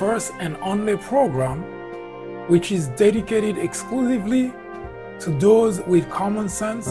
first and only program which is dedicated exclusively to those with common sense.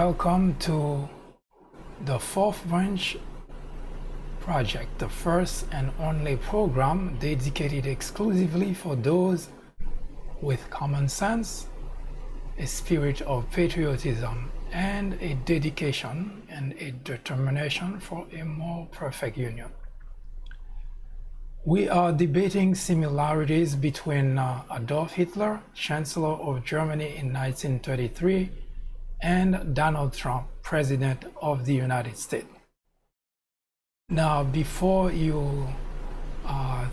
Welcome to the Fourth Branch Project, the first and only program dedicated exclusively for those with common sense, a spirit of patriotism, and a dedication and a determination for a more perfect union. We are debating similarities between Adolf Hitler, Chancellor of Germany in 1933, and Donald Trump, President of the United States. Now, before you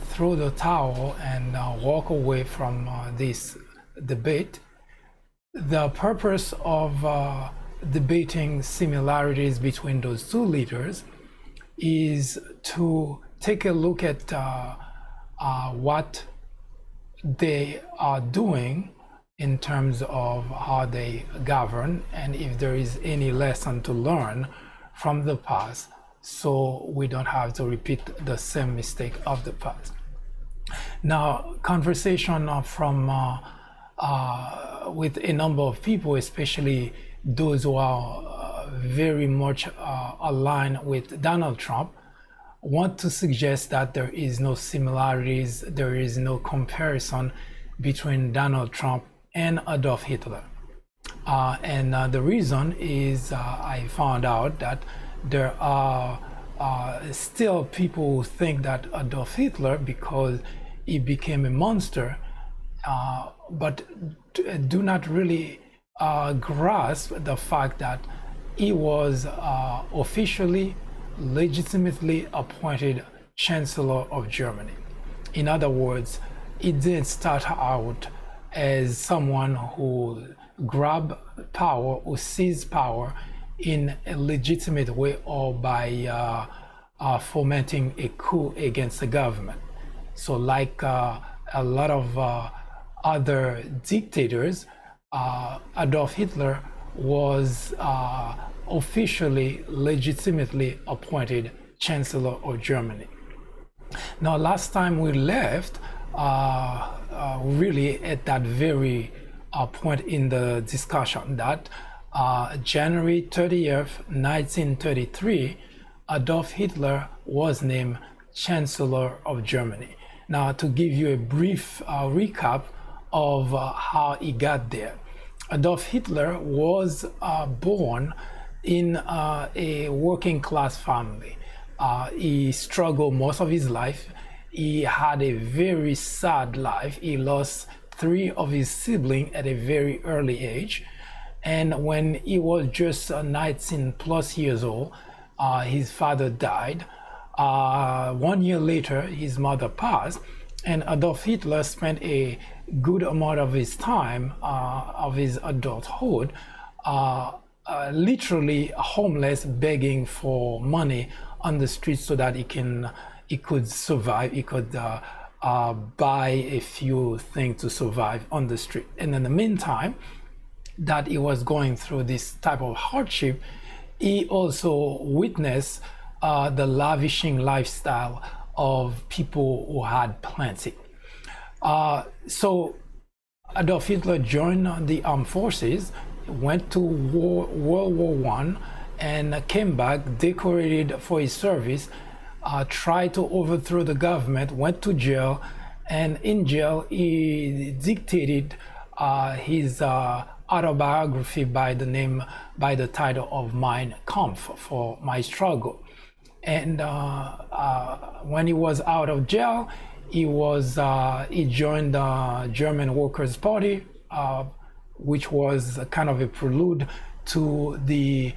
throw the towel and walk away from this debate, the purpose of debating similarities between those two leaders is to take a look at what they are doing in terms of how they govern, and if there is any lesson to learn from the past, so we don't have to repeat the same mistake of the past. Now, conversation from with a number of people, especially those who are very much aligned with Donald Trump, want to suggest that there is no similarities, there is no comparison between Donald Trump and Adolf Hitler. And the reason is I found out that there are still people who think that Adolf Hitler, because he became a monster, but do not really grasp the fact that he was officially, legitimately appointed Chancellor of Germany. In other words, he didn't start out as someone who grabbed power or seized power in a legitimate way or by fomenting a coup against the government. So like a lot of other dictators, Adolf Hitler was officially, legitimately appointed Chancellor of Germany. Now, last time we left, really at that very point in the discussion, that January 30th, 1933, Adolf Hitler was named Chancellor of Germany. Now, to give you a brief recap of how he got there. Adolf Hitler was born in a working class family. He struggled most of his life. He had a very sad life. He lost 3 of his siblings at a very early age. And when he was just 19 plus years old, his father died. 1 year later, his mother passed, and Adolf Hitler spent a good amount of his time, of his adulthood, literally homeless, begging for money on the streets so that he could survive. He could buy a few things to survive on the street. And in the meantime that he was going through this type of hardship, he also witnessed the lavishing lifestyle of people who had plenty. So Adolf Hitler joined the armed forces, went to World War I, and came back decorated for his service, tried to overthrow the government, went to jail, and in jail he dictated his autobiography by the title of Mein Kampf, for my struggle. And when he was out of jail, he joined the German Workers' Party, which was kind of a prelude to the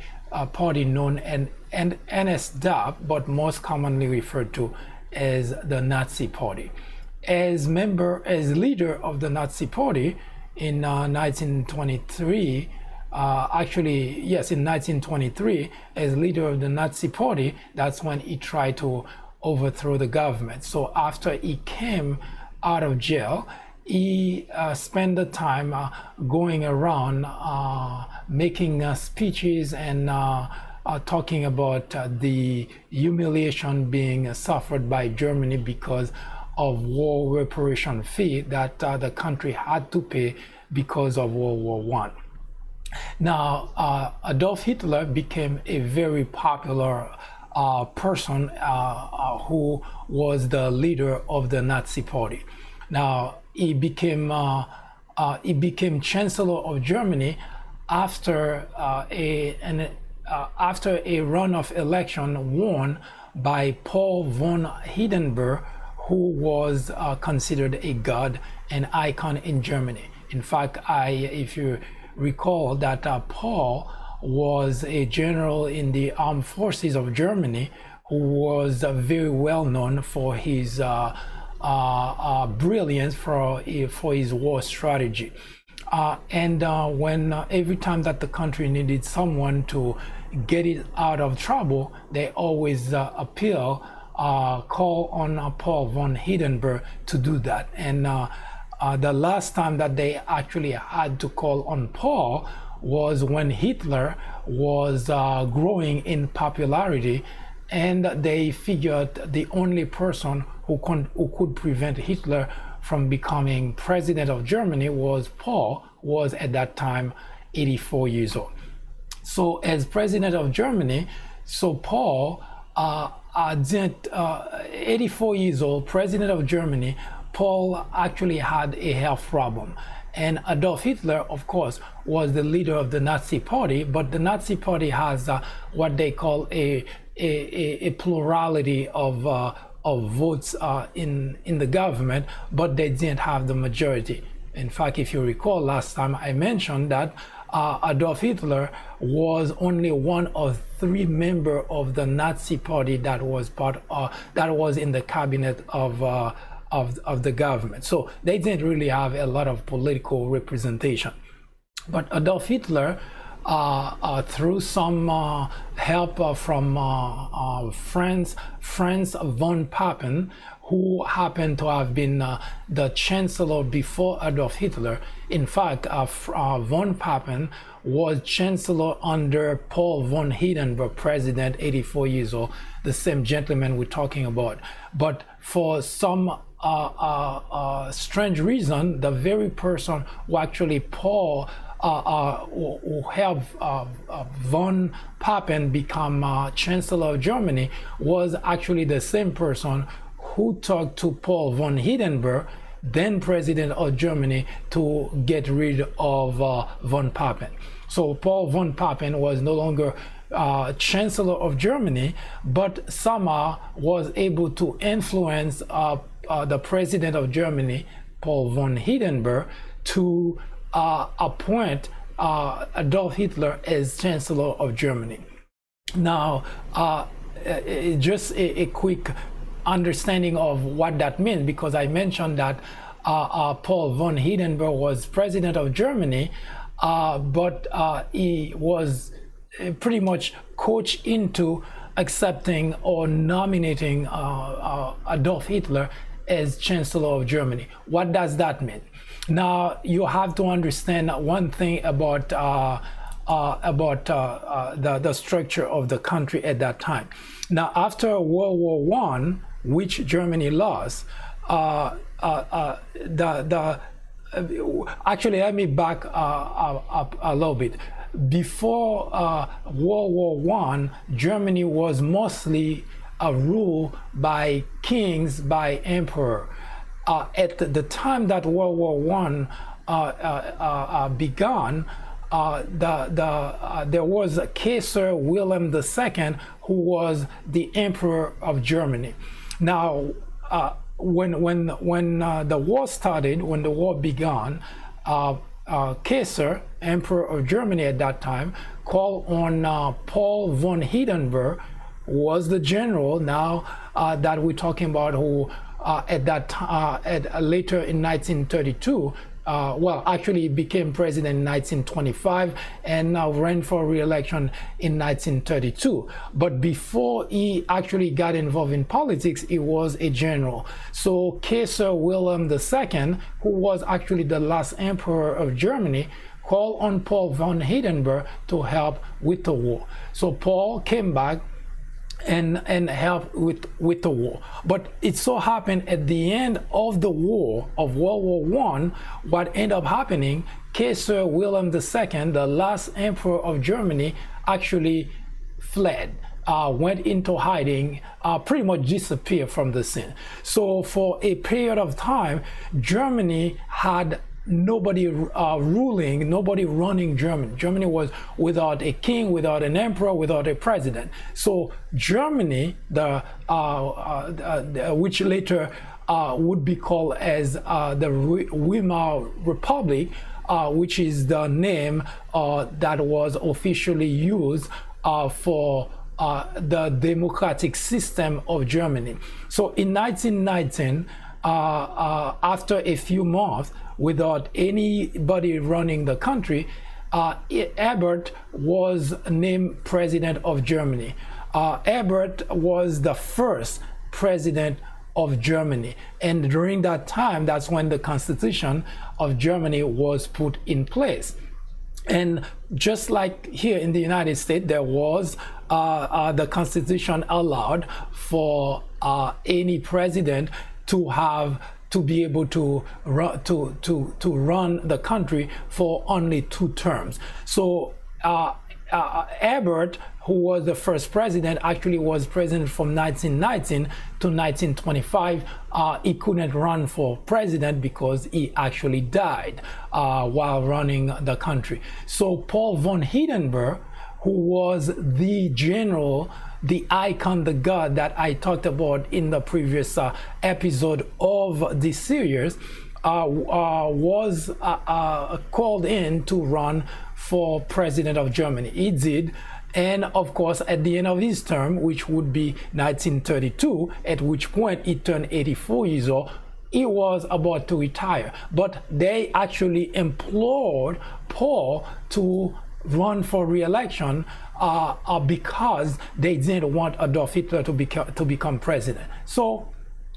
party known as NSDAP, but most commonly referred to as the Nazi Party. As leader of the Nazi Party in 1923, in 1923, as leader of the Nazi Party, that's when he tried to overthrow the government. So after he came out of jail, he spent the time going around making speeches and talking about the humiliation being suffered by Germany because of war reparation fee that the country had to pay because of World War I. Now, Adolf Hitler became a very popular person who was the leader of the Nazi Party. Now, he became Chancellor of Germany after after a runoff election won by Paul von Hindenburg, who was considered a god and icon in Germany. In fact, if you recall that Paul was a general in the armed forces of Germany who was very well known for his brilliance for his war strategy. When every time that the country needed someone to get it out of trouble, they always call on Paul von Hindenburg to do that. And the last time that they actually had to call on Paul was when Hitler was growing in popularity, and they figured the only person who could prevent Hitler from becoming president of Germany was Paul, who was at that time 84 years old. So as president of Germany, Paul, 84 years old, president of Germany, Paul actually had a health problem. And Adolf Hitler, of course, was the leader of the Nazi Party, but the Nazi Party has what they call a plurality of votes in the government, but they didn't have the majority. In fact, if you recall, last time I mentioned that Adolf Hitler was only one of 3 members of the Nazi Party that was in the cabinet of the government. So they didn't really have a lot of political representation. But Adolf Hitler, through some help from Franz von Papen, who happened to have been the chancellor before Adolf Hitler. In fact, von Papen was chancellor under Paul von Hindenburg, president, 84 years old, the same gentleman we're talking about. But for some strange reason, the very person who actually Paul who helped von Papen become Chancellor of Germany was actually the same person who talked to Paul von Hindenburg, then president of Germany, to get rid of von Papen. So Paul von Papen was no longer Chancellor of Germany, but somehow was able to influence the president of Germany, Paul von Hindenburg, to appoint Adolf Hitler as Chancellor of Germany. Now, just a quick understanding of what that means, because I mentioned that Paul von Hindenburg was president of Germany, but he was pretty much coached into accepting or nominating Adolf Hitler as Chancellor of Germany. What does that mean? Now, you have to understand one thing about the structure of the country at that time. Now, after World War I, which Germany lost, actually, let me back up a little bit. Before World War I, Germany was mostly ruled by kings, by emperor. At the time that World War I began, there was Kaiser Wilhelm II, who was the emperor of Germany. Now, when the war started, when the war began, Kaiser, emperor of Germany at that time, called on Paul von Hindenburg, who was the general now that we're talking about, who later in 1932, well, actually he became president in 1925 and ran for re-election in 1932. But before he actually got involved in politics, he was a general. So Kaiser Wilhelm II, who was actually the last emperor of Germany, called on Paul von Hindenburg to help with the war. So Paul came back and help with the war. But it so happened at the end of the war of World War I, what ended up happening, Kaiser Wilhelm II, the last emperor of Germany, actually fled, went into hiding, pretty much disappeared from the scene. So for a period of time, Germany had nobody ruling, nobody running Germany. Germany was without a king, without an emperor, without a president. So Germany, which later would be called as the Weimar Republic, which is the name that was officially used for the democratic system of Germany. So in 1919, after a few months, without anybody running the country, Ebert was named president of Germany. Ebert was the first president of Germany, and during that time, that's when the Constitution of Germany was put in place. And just like here in the United States, there was the Constitution allowed for any president to be able to run the country for only 2 terms. So Ebert, who was the first president, actually was president from 1919 to 1925. He couldn't run for president because he actually died while running the country. So Paul von Hindenburg, who was the general, the icon, the god that I talked about in the previous episode of this series, was called in to run for president of Germany. He did. And of course, at the end of his term, which would be 1932, at which point he turned 84 years old, he was about to retire. But they actually implored Paul to run for re-election because they didn't want Adolf Hitler to become president. So,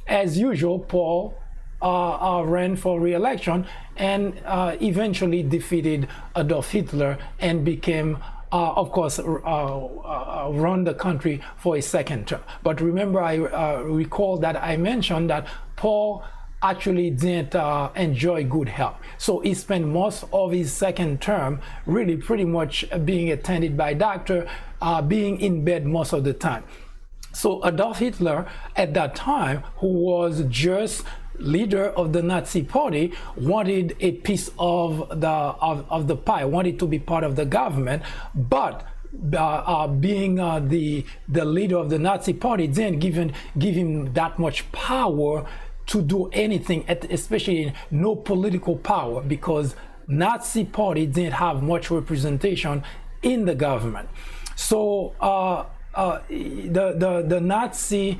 as usual, Paul ran for re-election and eventually defeated Adolf Hitler and became, of course, run the country for a second term. But remember, I recall that I mentioned that Paul actually didn't enjoy good health. So he spent most of his second term really pretty much being attended by doctor, being in bed most of the time. So Adolf Hitler at that time, who was just leader of the Nazi party, wanted a piece of the pie, wanted to be part of the government, but being the leader of the Nazi party didn't give him that much power to do anything, especially no political power, because Nazi party didn't have much representation in the government. So the Nazi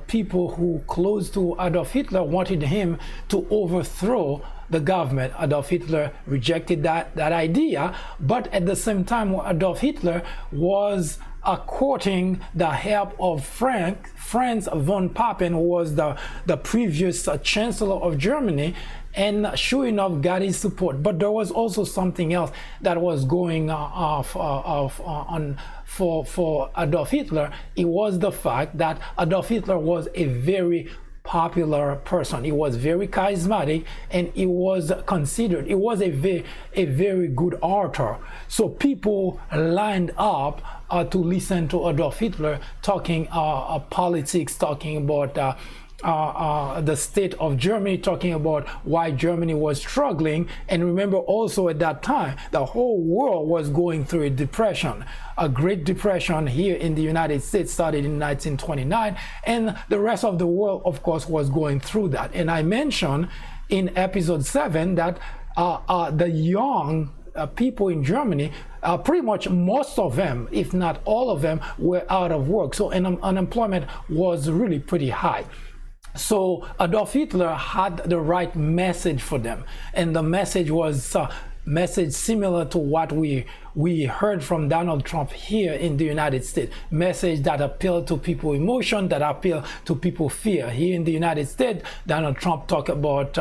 people who close to Adolf Hitler wanted him to overthrow the government. Adolf Hitler rejected that idea, but at the same time, Adolf Hitler was courting the help of Franz von Papen, who was the previous chancellor of Germany, and sure enough got his support. But there was also something else that was going on for Adolf Hitler. It was the fact that Adolf Hitler was a very popular person. He was very charismatic, and he was considered, he was a very good orator. So people lined up to listen to Adolf Hitler talking politics, talking about the state of Germany, talking about why Germany was struggling. And remember also at that time, the whole world was going through a depression. A Great Depression here in the United States started in 1929, and the rest of the world, of course, was going through that. And I mentioned in episode 7 that the young people in Germany, pretty much most of them, if not all of them, were out of work. So unemployment was really pretty high. So Adolf Hitler had the right message for them, and the message was message similar to what we heard from Donald Trump here in the United States. Message that appealed to people's emotion, that appealed to people's fear. Here in the United States, Donald Trump talked about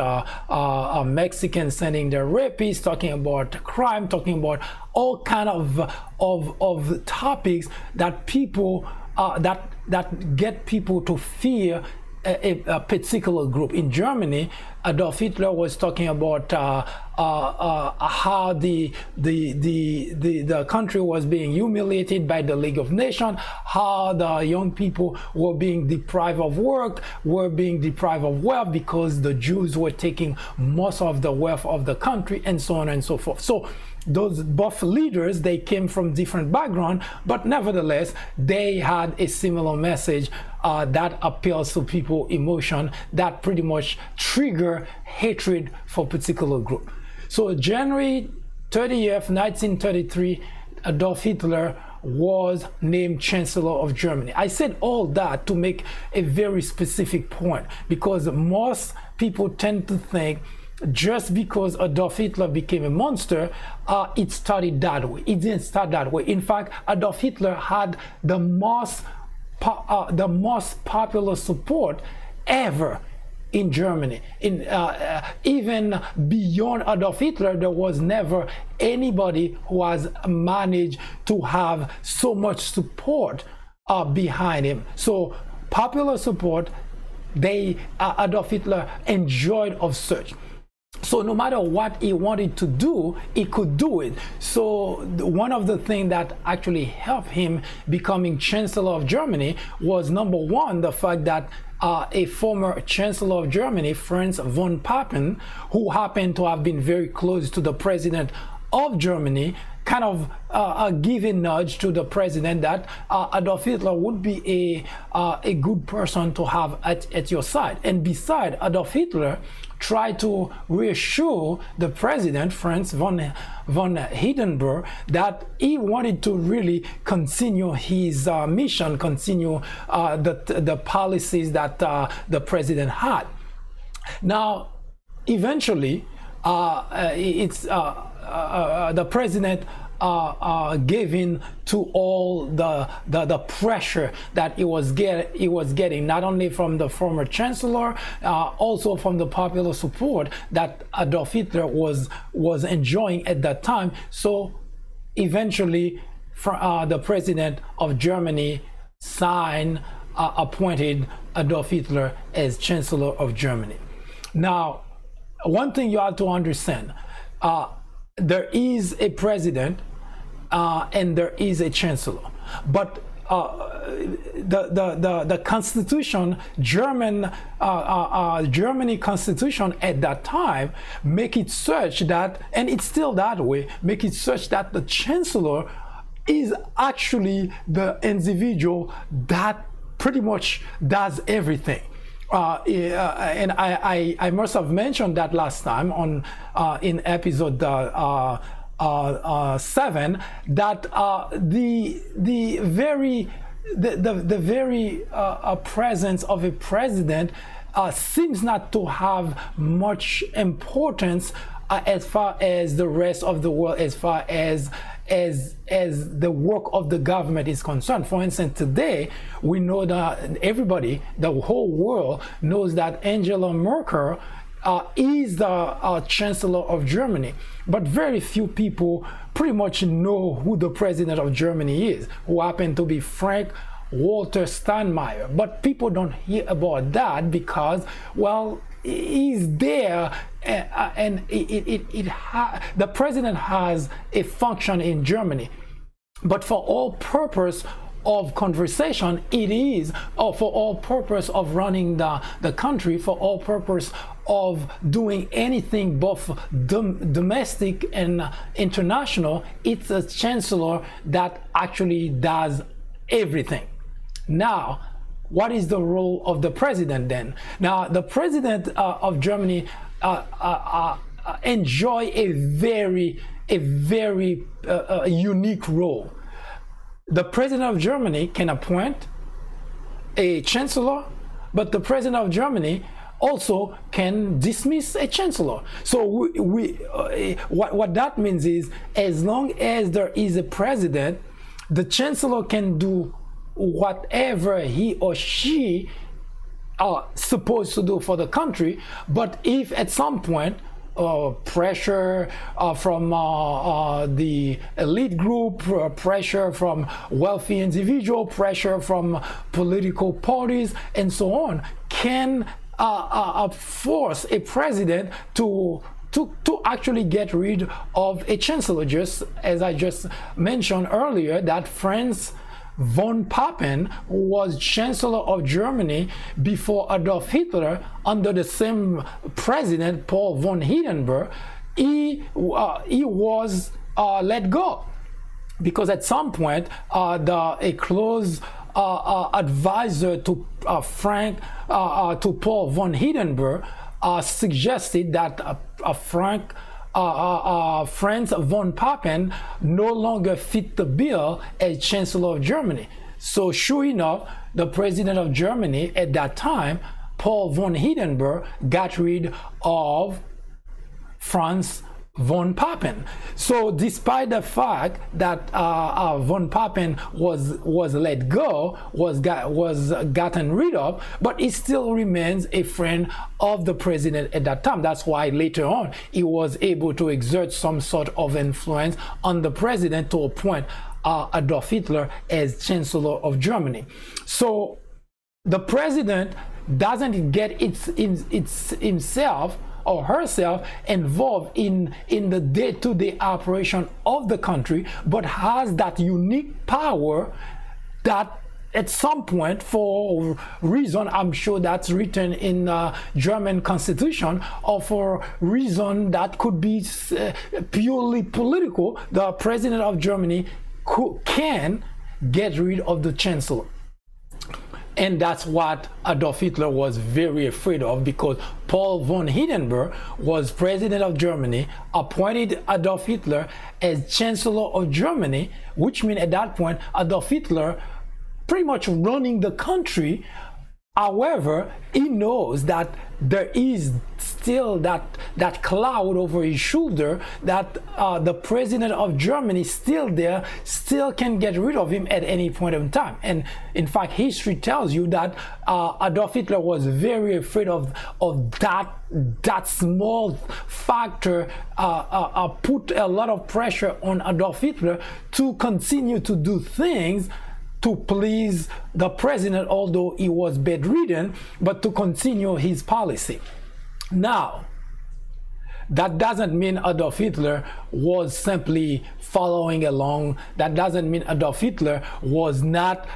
Mexicans sending their rapists, talking about crime, talking about all kind of topics that people that get people to fear a particular group. In Germany, Adolf Hitler was talking about how the country was being humiliated by the League of Nations, how the young people were being deprived of work, were being deprived of wealth because the Jews were taking most of the wealth of the country, and so on and so forth. So those both leaders, they came from different backgrounds, but nevertheless they had a similar message that appeals to people's emotion, that pretty much trigger hatred for a particular group. So January 30th, 1933, Adolf Hitler was named Chancellor of Germany. I said all that to make a very specific point, because most people tend to think just because Adolf Hitler became a monster, it started that way. It didn't start that way. In fact, Adolf Hitler had the most popular support ever in Germany. Even beyond Adolf Hitler, there was never anybody who has managed to have so much support behind him. So popular support, Adolf Hitler enjoyed of such. So no matter what he wanted to do, he could do it. So one of the things that actually helped him becoming Chancellor of Germany was, number one, the fact that a former Chancellor of Germany, Franz von Papen, who happened to have been very close to the President of Germany, kind of give a nudge to the president that Adolf Hitler would be a good person to have at your side. And besides, Adolf Hitler tried to reassure the president, Franz von Hindenburg, that he wanted to really continue his mission, continue the policies that the president had. Now, eventually, the president gave in to all the pressure that he was getting, not only from the former chancellor, also from the popular support that Adolf Hitler was enjoying at that time. So eventually, the president of Germany appointed Adolf Hitler as Chancellor of Germany. Now, one thing you have to understand, there is a president and there is a chancellor, but the constitution, Germany constitution at that time, make it such that, and it's still that way, make it such that the chancellor is actually the individual that pretty much does everything. And I must have mentioned that last time on in episode 7, that the very presence of a president seems not to have much importance as far as the rest of the world, as far as the work of the government is concerned. For instance, today we know that everybody, the whole world knows that Angela Merkel is the Chancellor of Germany, but very few people pretty much know who the President of Germany is, who happened to be Frank-Walter Steinmeier. But people don't hear about that because, well, he's there, and the president has a function in Germany, but for all purpose of conversation, it is, or for all purpose of running the country, for all purpose of doing anything both domestic and international, it's a chancellor that actually does everything. Now, what is the role of the president then? Now, the president of Germany enjoy a very unique role. The president of Germany can appoint a chancellor, but the president of Germany also can dismiss a chancellor. So what that means is, as long as there is a president, the chancellor can do whatever he or she are supposed to do for the country. But if at some point pressure from the elite group, pressure from wealthy individual, pressure from political parties, and so on, can force a president to actually get rid of a chancellor. Just as I just mentioned earlier, that Franz von Papen was Chancellor of Germany before Adolf Hitler under the same president, Paul von Hindenburg. He was let go because at some point a close advisor to Paul von Hindenburg suggested that Franz von Papen no longer fit the bill as Chancellor of Germany. So sure enough, the president of Germany at that time, Paul von Hindenburg, got rid of Franz von Papen. So despite the fact that von Papen was let go, was gotten rid of, but he still remains a friend of the president at that time. That's why later on he was able to exert some sort of influence on the president to appoint Adolf Hitler as Chancellor of Germany. So the president doesn't get himself or herself involved in the day-to-day operation of the country, but has that unique power that at some point, for reason I'm sure that's written in German constitution, or for reason that could be purely political, the president of Germany can get rid of the chancellor. And that's what Adolf Hitler was very afraid of, because Paul von Hindenburg was president of Germany, appointed Adolf Hitler as Chancellor of Germany, which means at that point Adolf Hitler pretty much running the country. However, he knows that there is still that cloud over his shoulder, that the president of Germany still there, still can get rid of him at any point in time. And in fact, history tells you that Adolf Hitler was very afraid of that small factor, put a lot of pressure on Adolf Hitler to continue to do things to please the president, although he was bedridden, but to continue his policy. Now, that doesn't mean Adolf Hitler was simply following along. That doesn't mean Adolf Hitler was not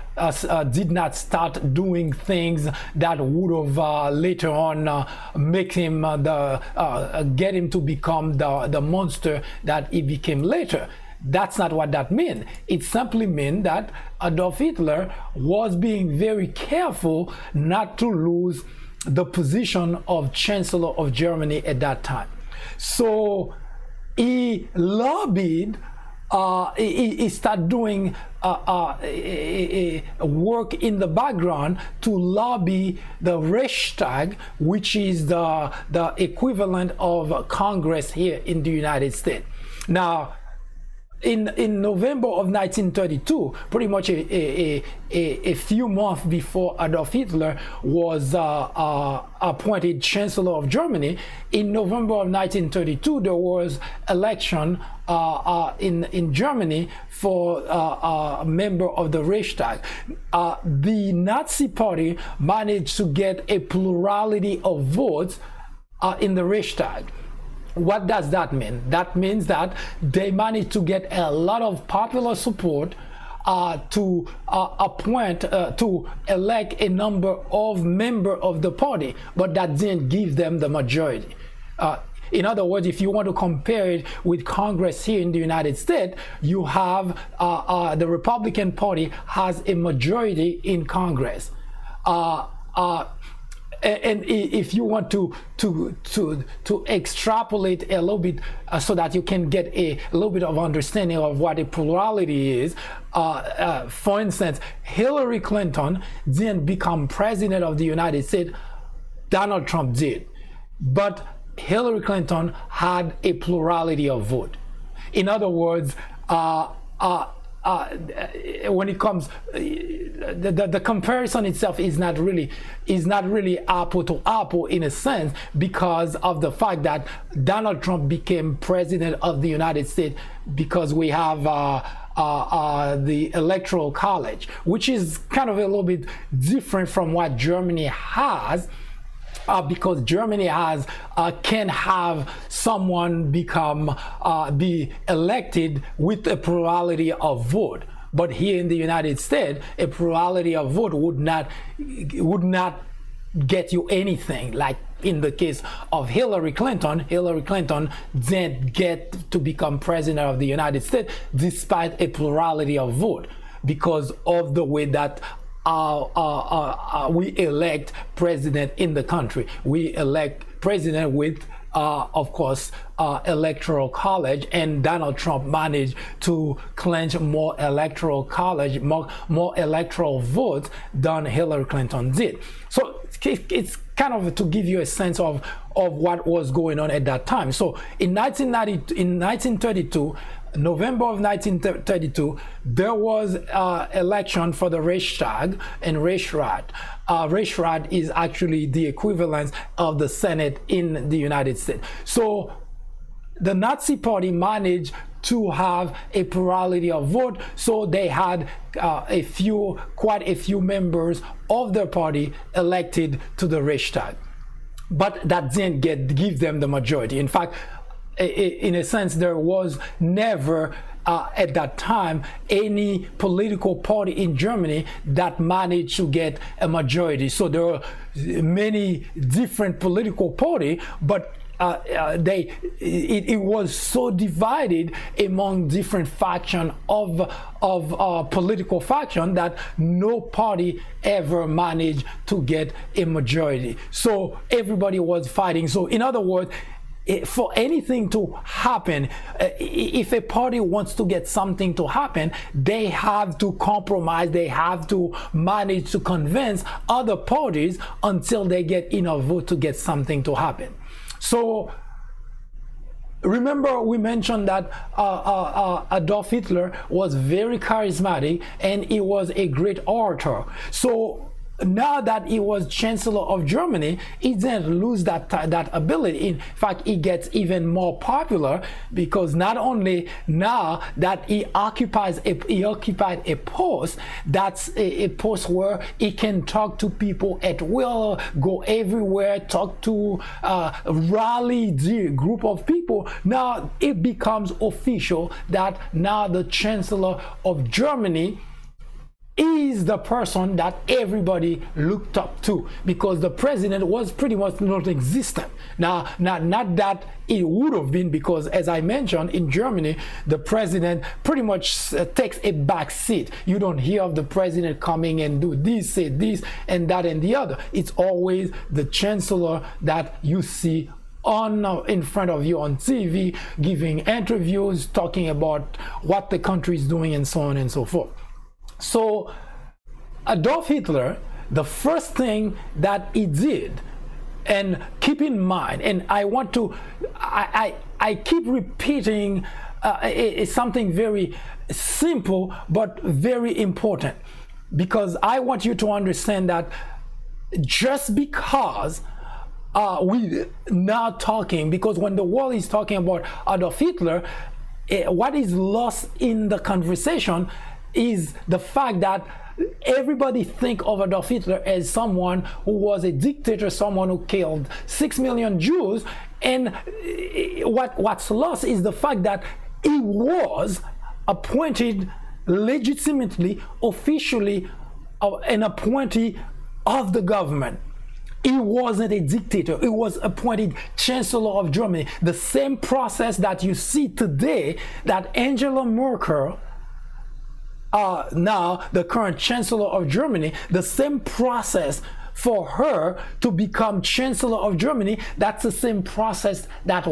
did not start doing things that would have later on make him get him to become the monster that he became later. That's not what that means. It simply means that Adolf Hitler was being very careful not to lose the position of Chancellor of Germany at that time. So he lobbied, he started doing work in the background to lobby the Reichstag, which is the equivalent of Congress here in the United States. Now, in November of 1932, pretty much a few months before Adolf Hitler was appointed Chancellor of Germany, in November of 1932 there was election in Germany for a member of the Reichstag. The Nazi Party managed to get a plurality of votes in the Reichstag. What does that mean? That means that they managed to get a lot of popular support to appoint, to elect a number of members of the party, but that didn't give them the majority. In other words, if you want to compare it with Congress here in the United States, you have the Republican Party has a majority in Congress. And if you want to extrapolate a little bit so that you can get a little bit of understanding of what a plurality is, for instance, Hillary Clinton didn't become president of the United States. Donald Trump did. But Hillary Clinton had a plurality of vote. In other words, when it comes, the comparison itself is not really apple to apple in a sense, because of the fact that Donald Trump became president of the United States because we have the Electoral College, which is kind of a little bit different from what Germany has. Because Germany can have someone be elected with a plurality of vote, but here in the United States, a plurality of vote would not get you anything. Like in the case of Hillary Clinton didn't get to become president of the United States despite a plurality of vote, because of the way that we elect president in the country. We elect president with, of course, Electoral College, and Donald Trump managed to clinch more Electoral College, more electoral votes than Hillary Clinton did. So it's kind of to give you a sense of what was going on at that time. So in 1932, November of 1932, there was election for the Reichstag and Reichsrat. Reichsrat is actually the equivalent of the Senate in the United States. So the Nazi Party managed to have a plurality of vote, so they had quite a few members of their party elected to the Reichstag, but that didn't give them the majority. In fact, in a sense, there was never at that time any political party in Germany that managed to get a majority. So there were many different political parties, but it was so divided among different factions of political faction that no party ever managed to get a majority. So everybody was fighting. So in other words, for anything to happen, if a party wants to get something to happen, they have to compromise, they have to manage to convince other parties until they get enough vote to get something to happen. So remember, we mentioned that Adolf Hitler was very charismatic and he was a great orator. So now that he was Chancellor of Germany, he didn't lose that ability. In fact, he gets even more popular, because not only now that he occupied a post, that's a post where he can talk to people at will, go everywhere, talk to rally the group of people. Now it becomes official that now the Chancellor of Germany is the person that everybody looked up to, because the president was pretty much non-existent. Now, not that it would have been, because as I mentioned, in Germany, the president pretty much takes a back seat. You don't hear of the president coming and do this, say this, and that, and the other. It's always the chancellor that you see in front of you on TV, giving interviews, talking about what the country is doing, and so on and so forth. So Adolf Hitler, the first thing that he did, and keep in mind, and I want to, I keep repeating it's something very simple but very important, because I want you to understand that just because we now talking, because when the world is talking about Adolf Hitler, what is lost in the conversation is the fact that everybody think of Adolf Hitler as someone who was a dictator, someone who killed 6 million Jews, and what's lost is the fact that he was appointed legitimately, officially, an appointee of the government. He wasn't a dictator. He was appointed Chancellor of Germany. The same process that you see today, that Angela Merkel, now the current Chancellor of Germany, the same process for her to become Chancellor of Germany, that's the same process that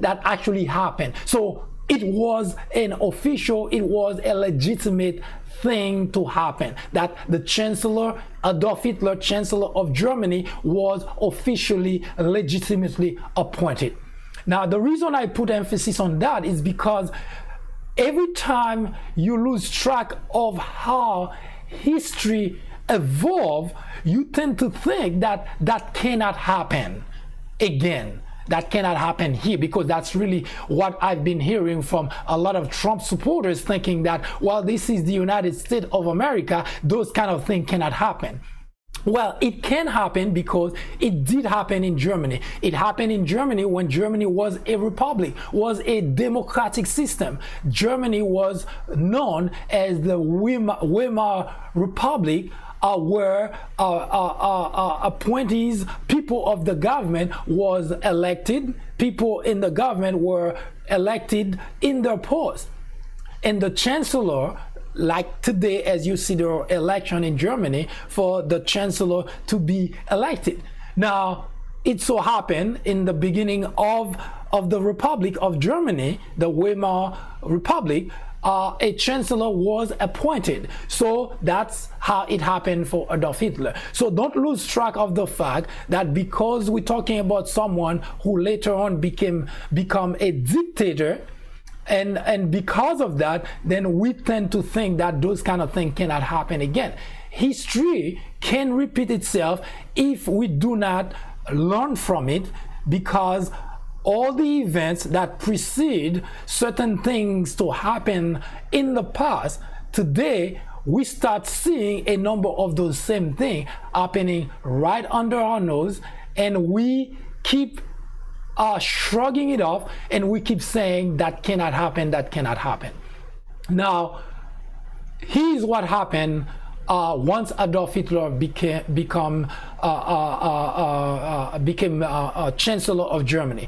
actually happened. So it was an official, it was a legitimate thing to happen, that the Chancellor, Adolf Hitler, Chancellor of Germany, was officially, legitimately appointed. Now, the reason I put emphasis on that is because every time you lose track of how history evolve, you tend to think that that cannot happen again. That cannot happen here, because that's really what I've been hearing from a lot of Trump supporters, thinking that, well, this is the United States of America, those kind of things cannot happen. Well, it can happen because it did happen in Germany. It happened in Germany when Germany was a republic, was a democratic system. Germany was known as the Weimar Republic, where appointees, people of the government was elected. People in the government were elected in their post. And the chancellor, like today, as you see the election in Germany for the chancellor to be elected. Now, it so happened in the beginning of the Republic of Germany, the Weimar Republic, a chancellor was appointed. So that's how it happened for Adolf Hitler. So don't lose track of the fact that because we're talking about someone who later on become a dictator, and because of that, then we tend to think that those kind of things cannot happen again. History can repeat itself if we do not learn from it, because all the events that precede certain things to happen in the past, today we start seeing a number of those same things happening right under our nose, and we keep shrugging it off, and we keep saying that cannot happen, that cannot happen. Now, here's what happened once Adolf Hitler became Chancellor of Germany.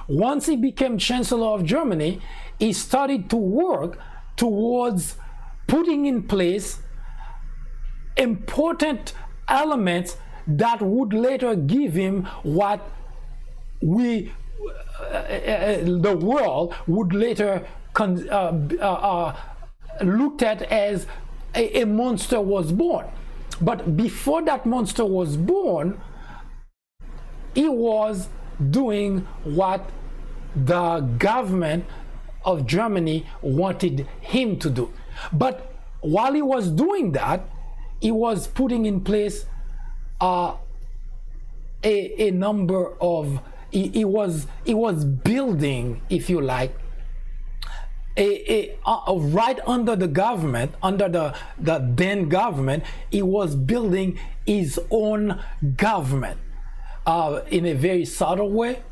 Once he became Chancellor of Germany, he started to work towards putting in place important elements that would later give him what the world would later looked at as a monster was born. But before that monster was born, he was doing what the government of Germany wanted him to do. But while he was doing that, he was putting in place a number of, he was building, if you like, right under the government, under the then government, he was building his own government in a very subtle way,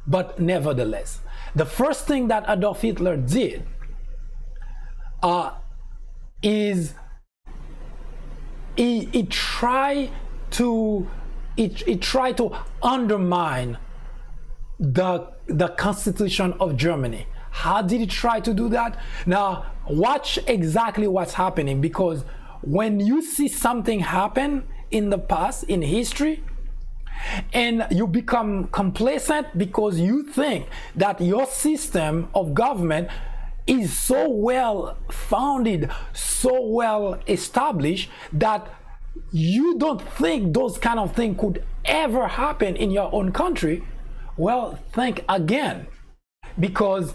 but nevertheless. The first thing that Adolf Hitler did is he tried to undermine the Constitution of Germany. How did he try to do that? Now, watch exactly what's happening, because when you see something happen in the past, in history, and you become complacent because you think that your system of government is so well founded, so well established, that you don't think those kind of things could ever happen in your own country, well, think again. Because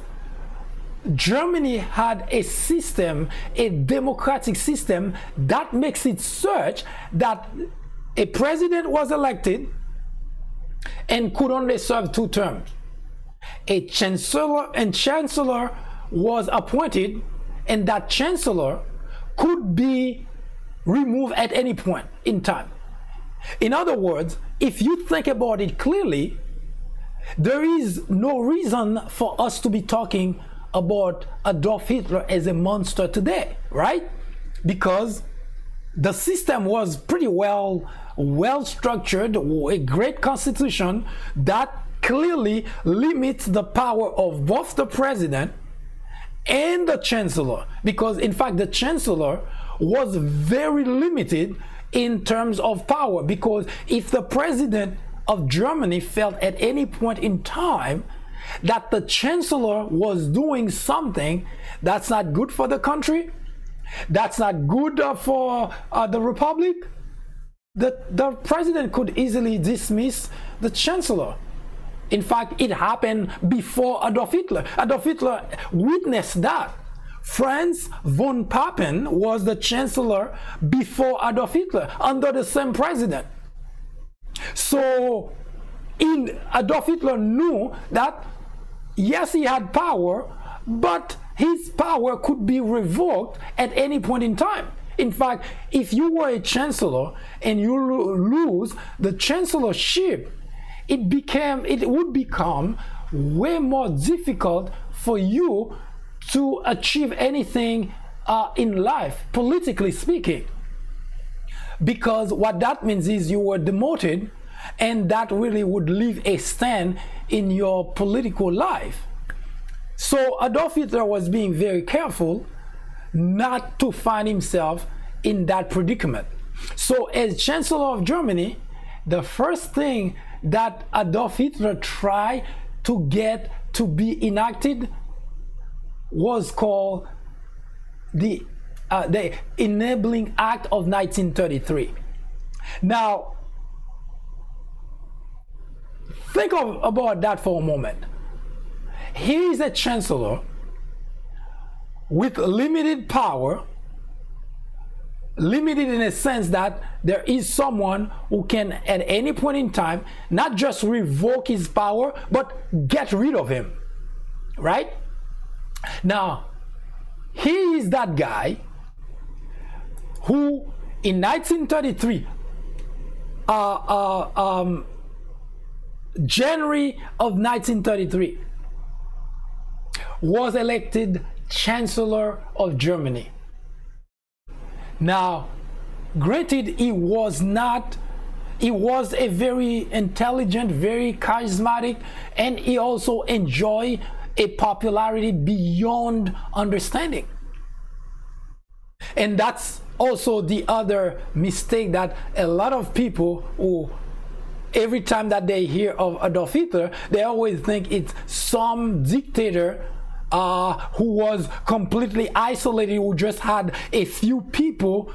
Germany had a system, a democratic system, that makes it such that a president was elected and could only serve 2 terms. A chancellor was appointed, and that chancellor could be removed at any point in time. In other words, if you think about it clearly, there is no reason for us to be talking about Adolf Hitler as a monster today, right? Because the system was pretty well structured, a great constitution that clearly limits the power of both the president and the chancellor, because in fact the chancellor was very limited in terms of power, because if the president of Germany felt at any point in time that the chancellor was doing something that's not good for the country, that's not good for the republic, the president could easily dismiss the chancellor. In fact, it happened before Adolf Hitler. Adolf Hitler witnessed that Franz von Papen was the chancellor before Adolf Hitler under the same president. So Adolf Hitler knew that yes, he had power, but his power could be revoked at any point in time. In fact, if you were a chancellor and you lose the chancellorship, it would become way more difficult for you to achieve anything in life, politically speaking. Because what that means is you were demoted, and that really would leave a stain in your political life. So Adolf Hitler was being very careful not to find himself in that predicament. So as Chancellor of Germany, the first thing that Adolf Hitler tried to get to be enacted was called the Enabling Act of 1933. Now, think about that for a moment. Here is a chancellor with limited power, limited in a sense that there is someone who can at any point in time not just revoke his power but get rid of him, right? Now, he is that guy who in 1933 January of 1933 was elected Chancellor of Germany. Now, granted, he was a very intelligent, very charismatic, and he also enjoyed a popularity beyond understanding. And that's also the other mistake that a lot of people who, every time that they hear of Adolf Hitler, they always think it's some dictator who was completely isolated, who just had a few people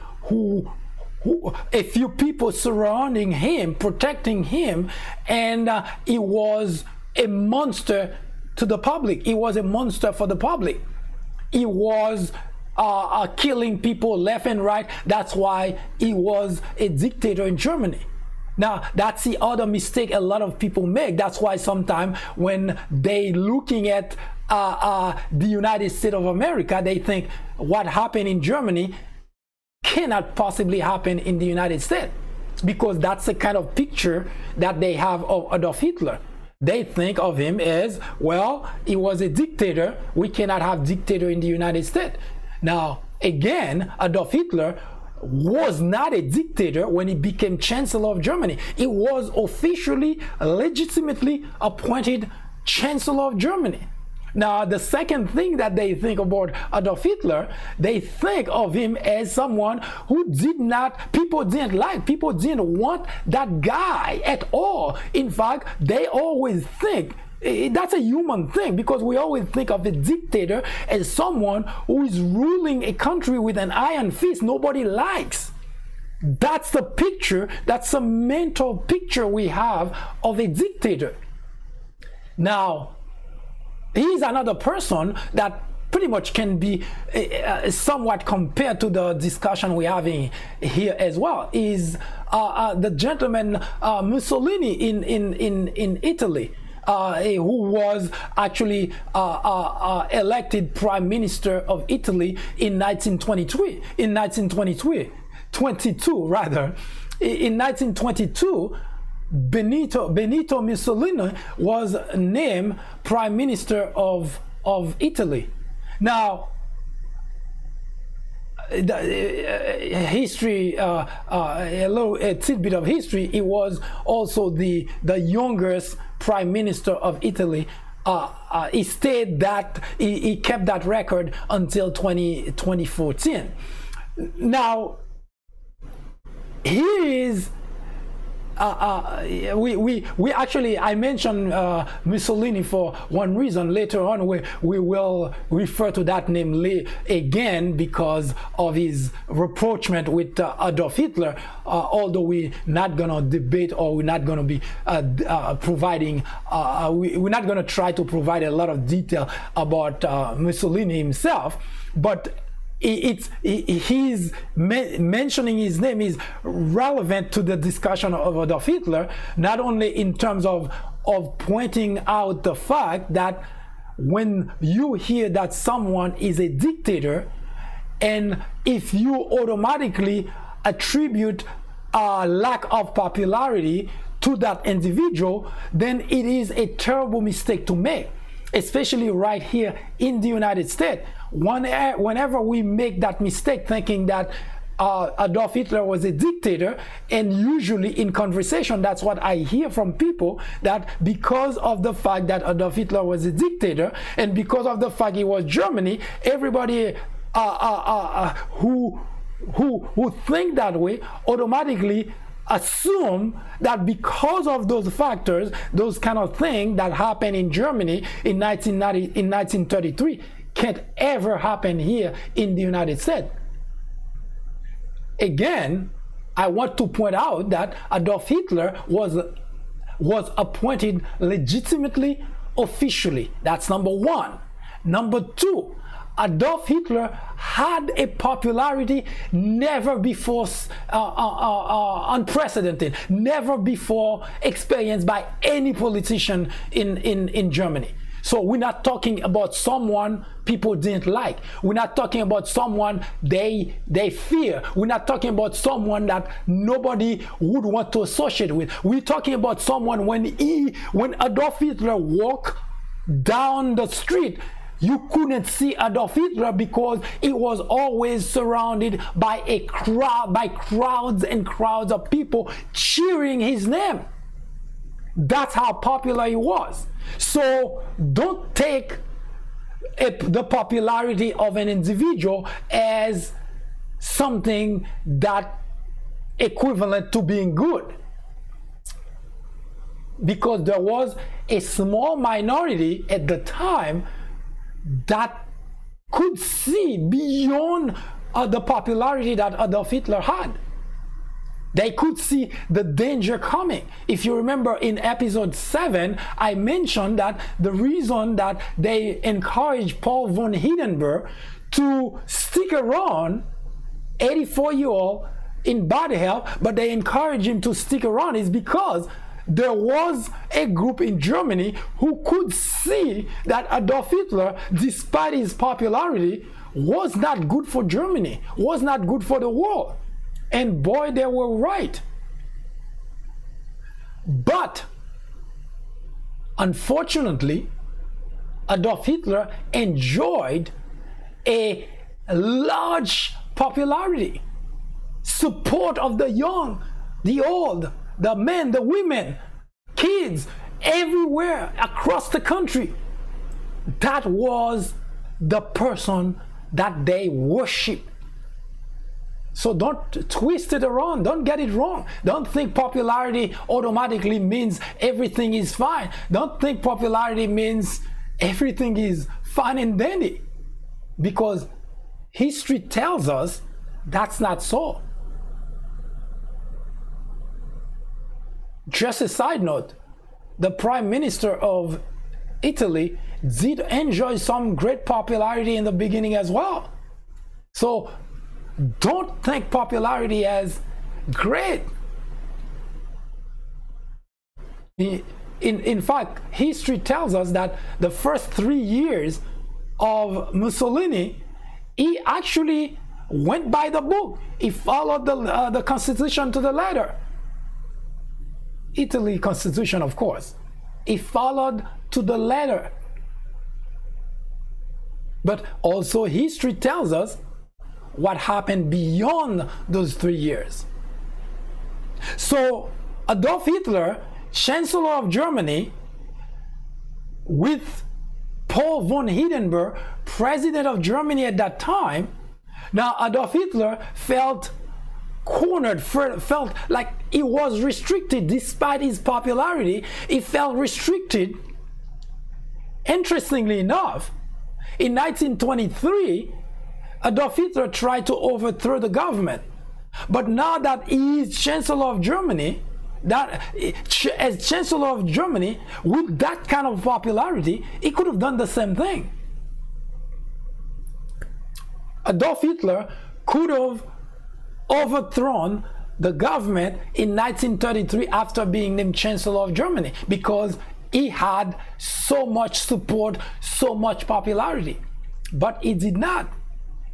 surrounding him, protecting him, and he was a monster to the public. He was a monster for the public. He was killing people left and right. That's why he was a dictator in Germany. Now, that's the other mistake a lot of people make. That's why sometimes when they looking at the United States of America, they think what happened in Germany cannot possibly happen in the United States, because that's the kind of picture that they have of Adolf Hitler. They think of him as, well, he was a dictator. We cannot have dictator in the United States. Now, again, Adolf Hitler was not a dictator when he became Chancellor of Germany. He was officially, legitimately appointed Chancellor of Germany. Now, the second thing that they think about Adolf Hitler, they think of him as someone who people didn't like, people didn't want that guy at all. In fact, they always think, that's a human thing, because we always think of a dictator as someone who is ruling a country with an iron fist nobody likes. That's the picture, that's a mental picture we have of a dictator. Now, he's another person that pretty much can be somewhat compared to the discussion we're having here as well, is the gentleman Mussolini in Italy, who was actually elected Prime Minister of Italy in 1922. In 1922, Benito Mussolini was named Prime Minister of Italy. Now, history, a tidbit of history, he was also the youngest Prime Minister of Italy. He stayed that, he kept that record until 2014. Now, here is we actually, I mentioned Mussolini for one reason. Later on we will refer to that name again because of his rapprochement with Adolf Hitler, although we're not gonna debate, or we're not gonna be providing we're not gonna try to provide a lot of detail about Mussolini himself. but he's mentioning his name is relevant to the discussion of Adolf Hitler, not only in terms of pointing out the fact that when you hear that someone is a dictator, and if you automatically attribute a lack of popularity to that individual, then it is a terrible mistake to make, especially right here in the United States. Whenever we make that mistake thinking that Adolf Hitler was a dictator, and usually in conversation that's what I hear from people, that because of the fact that Adolf Hitler was a dictator and because of the fact he was Germany, everybody who think that way automatically assume that because of those factors, those kind of things that happened in Germany in 1933 can't ever happen here in the United States. Again, I want to point out that Adolf Hitler was appointed legitimately, officially. That's number one. Number two, Adolf Hitler had a popularity never before unprecedented, never before experienced by any politician in Germany. So we're not talking about someone people didn't like. We're not talking about someone they fear. We're not talking about someone that nobody would want to associate with. We're talking about someone when Adolf Hitler walked down the street, you couldn't see Adolf Hitler because he was always surrounded by a crowd, by crowds and crowds of people cheering his name. That's how popular he was. So don't take the popularity of an individual as something that equivalent to being good, because there was a small minority at the time that could see beyond the popularity that Adolf Hitler had. They could see the danger coming. If you remember in episode 7, I mentioned that the reason that they encouraged Paul von Hindenburg to stick around, 84-year-old in bad health, but they encouraged him to stick around, is because there was a group in Germany who could see that Adolf Hitler, despite his popularity, was not good for Germany, was not good for the world. And boy, they were right. But unfortunately, Adolf Hitler enjoyed a large popularity, support of the young, the old, the men, the women, kids, everywhere across the country. That was the person that they worshiped. So don't twist it around. Don't get it wrong. Don't think popularity automatically means everything is fine. Don't think popularity means everything is fine and dandy, because history tells us that's not so. Just a side note, the Prime Minister of Italy did enjoy some great popularity in the beginning as well. So don't think popularity as great. In fact, history tells us that the first 3 years of Mussolini, he actually went by the book. He followed the constitution to the letter. Italy constitution, of course. He followed to the letter. But also history tells us what happened beyond those 3 years. So Adolf Hitler, Chancellor of Germany, with Paul von Hindenburg, President of Germany at that time. Now Adolf Hitler felt cornered, felt like he was restricted. Despite his popularity, he felt restricted. Interestingly enough, in 1923, Adolf Hitler tried to overthrow the government. But now that he is Chancellor of Germany, as Chancellor of Germany, with that kind of popularity, he could have done the same thing. Adolf Hitler could have overthrown the government in 1933 after being named Chancellor of Germany, because he had so much support, so much popularity. But he did not.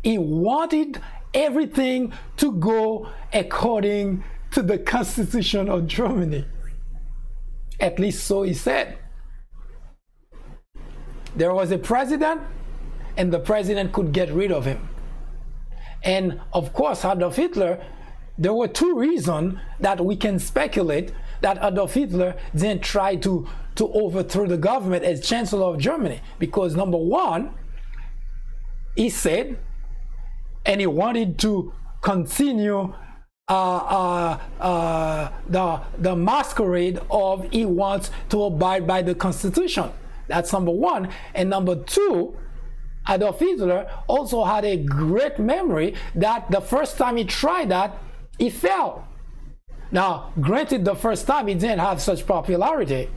He wanted everything to go according to the Constitution of Germany. At least so he said. There was a president, and the president could get rid of him. And of course, Adolf Hitler, there were two reasons that we can speculate that Adolf Hitler didn't try to overthrow the government as Chancellor of Germany. Because number one, he said, and he wanted to continue the masquerade of he wants to abide by the Constitution. That's number one. And number two, Adolf Hitler also had a great memory that the first time he tried that, he fell. Now, granted, the first time he didn't have such popularity,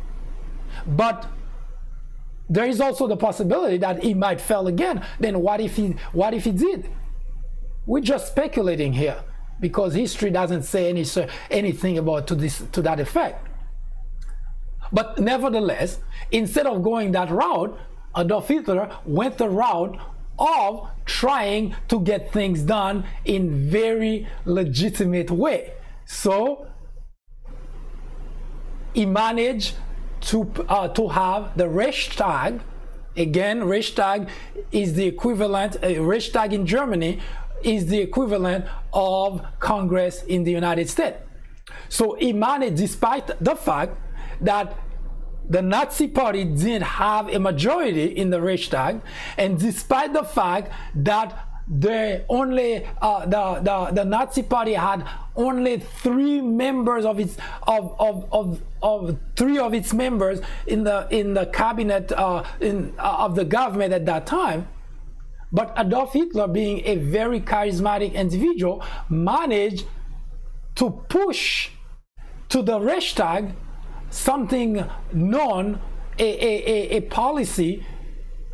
but there is also the possibility that he might fail again. Then what if he did? We're just speculating here, because history doesn't say anything about to that effect. But nevertheless, instead of going that route, Adolf Hitler went the route of trying to get things done in very legitimate way. So he managed to have the Reichstag. Again, Reichstag is the equivalent, Reichstag in Germany is the equivalent of Congress in the United States. So he managed, despite the fact that the Nazi Party didn't have a majority in the Reichstag, and despite the fact that the Nazi Party had only three members of its three of its members in the cabinet of the government at that time, but Adolf Hitler, being a very charismatic individual, managed to push to the Reichstag something known, a policy,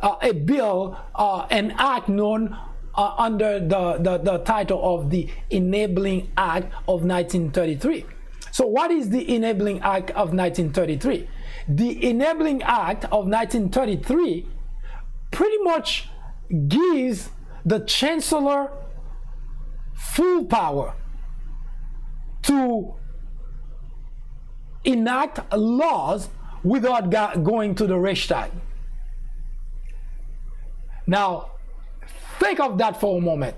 a bill, an act known under the title of the Enabling Act of 1933. So what is the Enabling Act of 1933? The Enabling Act of 1933 pretty much gives the Chancellor full power to enact laws without going to the Reichstag. Now, think of that for a moment.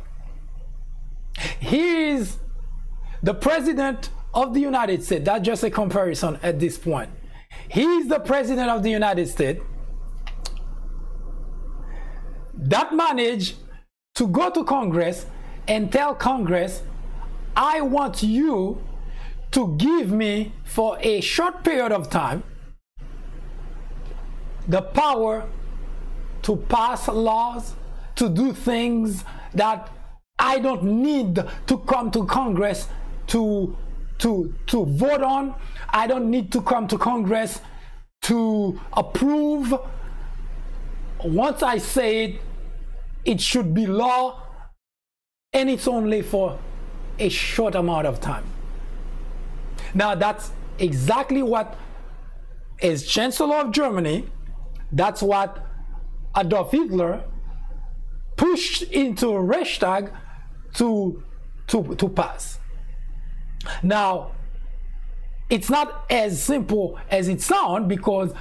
He is the President of the United States. That's just a comparison at this point. He is the President of the United States that managed to go to Congress and tell Congress, I want you to give me, for a short period of time, the power to pass laws, to do things that I don't need to come to Congress to vote on. I don't need to come to Congress to approve. Once I say it, it should be law, and it's only for a short amount of time. Now, that's exactly what, as Chancellor of Germany, that's what Adolf Hitler pushed into Reichstag to pass. Now, it's not as simple as it sounds, because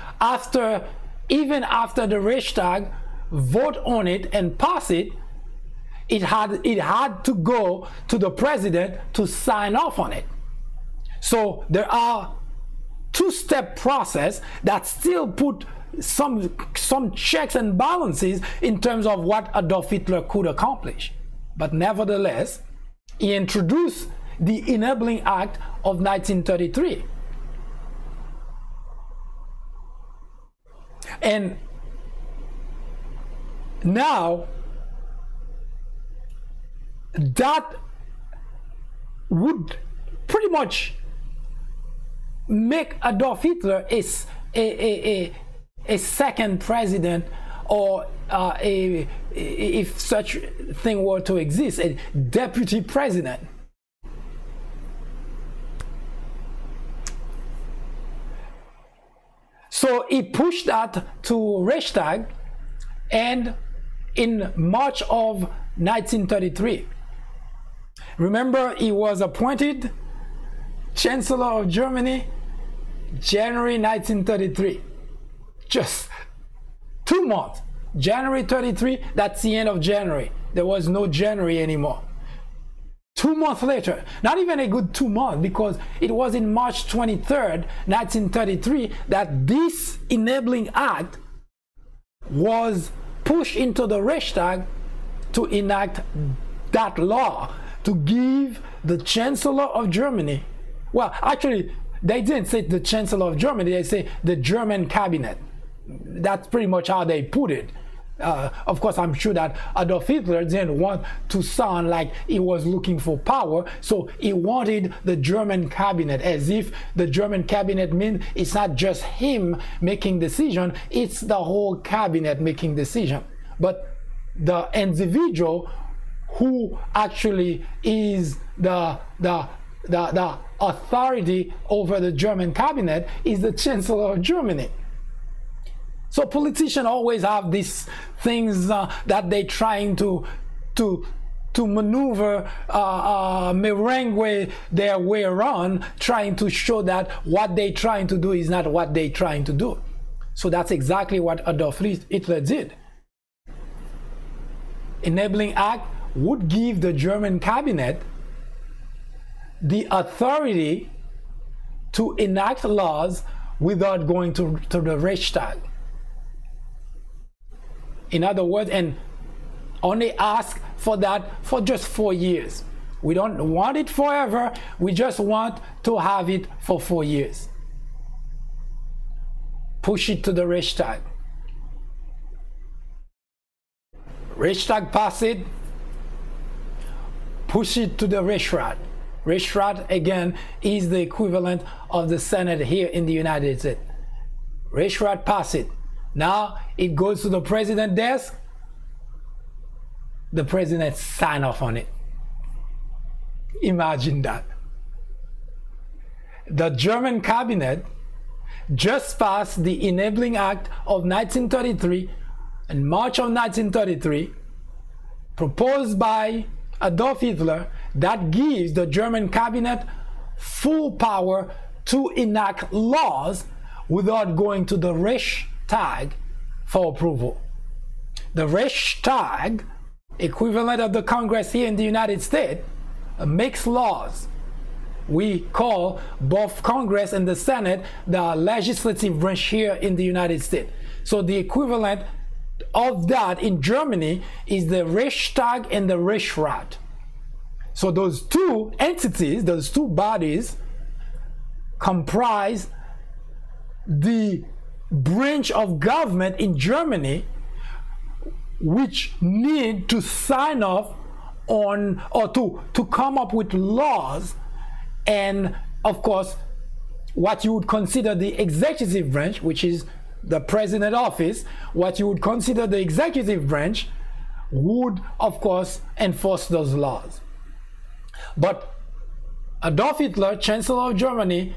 even after the Reichstag vote on it and pass it, it had to go to the president to sign off on it. So there are two-step process that still put some checks and balances in terms of what Adolf Hitler could accomplish. But nevertheless, he introduced the Enabling Act of 1933. And now, that would pretty much make Adolf Hitler a second president or if such thing were to exist, a deputy president. So he pushed that to Reichstag, and in March of 1933, remember, he was appointed Chancellor of Germany January 1933. Just 2 months. January 33, that's the end of January. There was no January anymore. 2 months later, not even a good 2 months, because it was in March 23rd, 1933, that this enabling act was pushed into the Reichstag to enact that law, to give the Chancellor of Germany, well, actually, they didn't say the Chancellor of Germany, they say the German cabinet. That's pretty much how they put it. Of course, I'm sure that Adolf Hitler didn't want to sound like he was looking for power, so he wanted the German cabinet, as if the German cabinet means it's not just him making decision, it's the whole cabinet making decision. But the individual who actually is the authority over the German cabinet is the Chancellor of Germany. So politicians always have these things that they're trying to maneuver, merengue their way around, trying to show that what they're trying to do is not what they're trying to do. So that's exactly what Adolf Hitler did. Enabling Act would give the German cabinet the authority to enact laws without going to the Reichstag. In other words, and only ask for that for just 4 years. We don't want it forever, we just want to have it for 4 years. Push it to the Reichstag. Reichstag pass it, push it to the Reichsrat. Reichsrat, again, is the equivalent of the Senate here in the United States. Reichsrat pass it. Now it goes to the president's desk. The president sign off on it. Imagine that. The German cabinet just passed the Enabling Act of 1933 in March of 1933, proposed by Adolf Hitler, that gives the German cabinet full power to enact laws without going to the Reichstag for approval. The Reichstag, equivalent of the Congress here in the United States, makes laws. We call both Congress and the Senate the legislative branch here in the United States. So the equivalent of that in Germany is the Reichstag and the Reichsrat. So those two entities, those two bodies, comprise the branch of government in Germany which need to sign off on, or to come up with laws, and of course what you would consider the executive branch, which is the president office, what you would consider the executive branch would of course enforce those laws. But Adolf Hitler, Chancellor of Germany,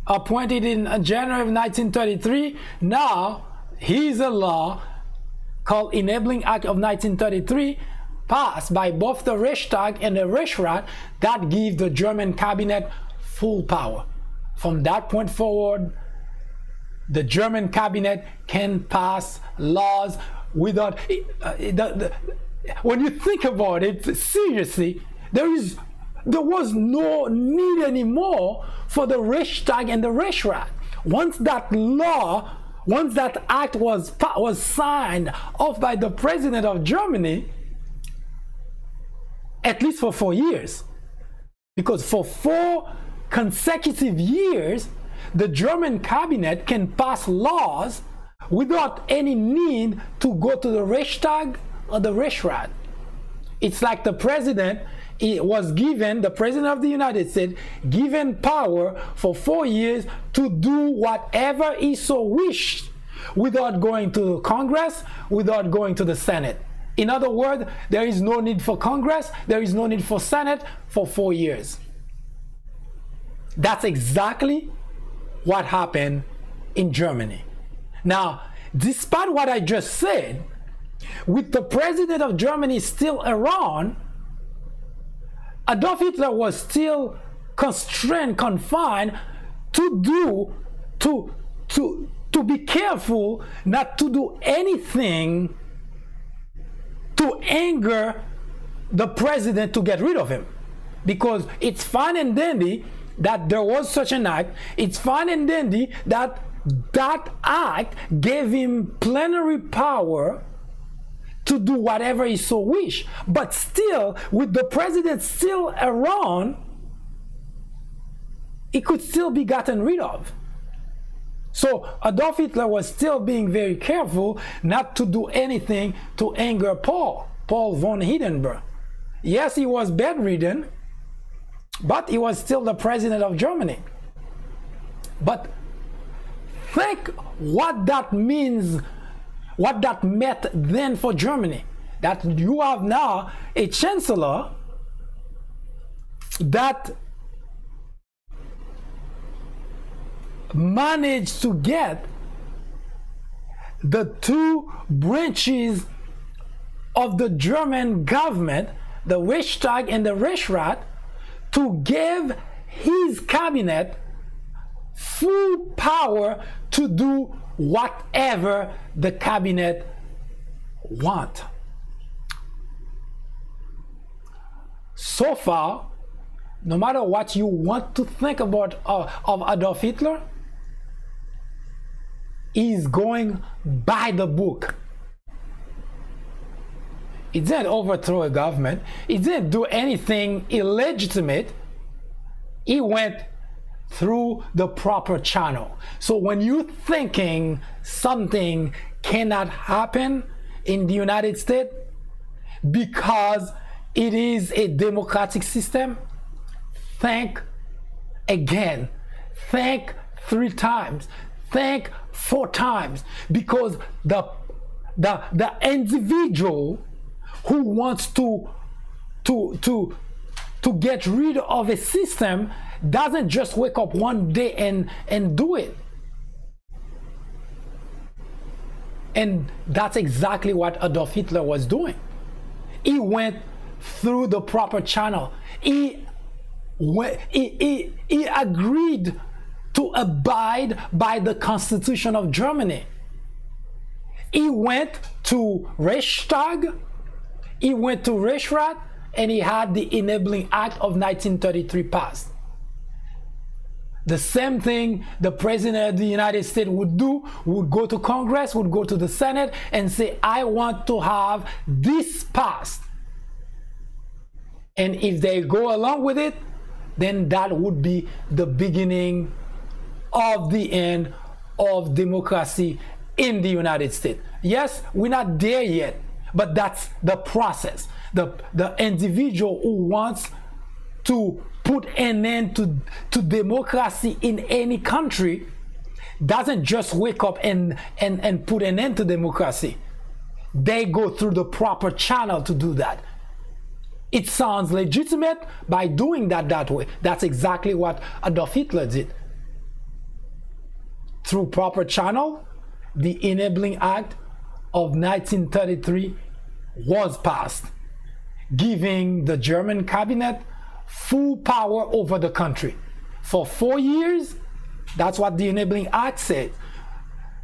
appointed in January of 1933, now he's a law called Enabling Act of 1933, passed by both the Reichstag and the Reichsrat, that gives the German cabinet full power. From that point forward, the German cabinet can pass laws without when you think about it seriously, there was no need anymore for the Reichstag and the Reichsrat. Once that law, once that act was signed off by the president of Germany, at least for 4 years, because for 4 consecutive years the German cabinet can pass laws without any need to go to the Reichstag or the Reichsrat. It's like the president was given, the president of the United States, given power for 4 years to do whatever he so wished without going to Congress, without going to the Senate. In other words, there is no need for Congress, there is no need for Senate for 4 years. That's exactly what happened in Germany. Now, despite what I just said, with the president of Germany still around, Adolf Hitler was still constrained, confined to be careful not to do anything to anger the president to get rid of him. Because it's fine and dandy that there was such an act. It's fine and dandy that that act gave him plenary power to do whatever he so wish. But still, with the president still around, it could still be gotten rid of. So Adolf Hitler was still being very careful not to do anything to anger Paul von Hindenburg. Yes, he was bedridden, but he was still the president of Germany. But think what that means, what that meant then for Germany. That you have now a chancellor that managed to get the two branches of the German government, the Reichstag and the Reichsrat, to give his cabinet full power to do whatever the cabinet want. So far, no matter what you want to think about of Adolf Hitler, he's going by the book. He didn't overthrow a government. He didn't do anything illegitimate. He went through the proper channel. So when you're thinking something cannot happen in the United States because it is a democratic system, think again. Think 3 times. Think 4 times. Because the individual who wants to get rid of a system doesn't just wake up one day and do it. And that's exactly what Adolf Hitler was doing. He went through the proper channel. He agreed to abide by the Constitution of Germany. He went to Reichstag, he went to Reichsrat, and he had the Enabling Act of 1933 passed. The same thing the President of the United States would do, would go to Congress, would go to the Senate and say, I want to have this passed. And if they go along with it, then that would be the beginning of the end of democracy in the United States. Yes, we're not there yet, but that's the process. The individual who wants to put an end to democracy in any country doesn't just wake up and put an end to democracy. They go through the proper channel to do that. It sounds legitimate by doing that way. That's exactly what Adolf Hitler did. Through proper channel, the Enabling Act of 1933 was passed, giving the German cabinet full power over the country. For 4 years, that's what the Enabling Act said.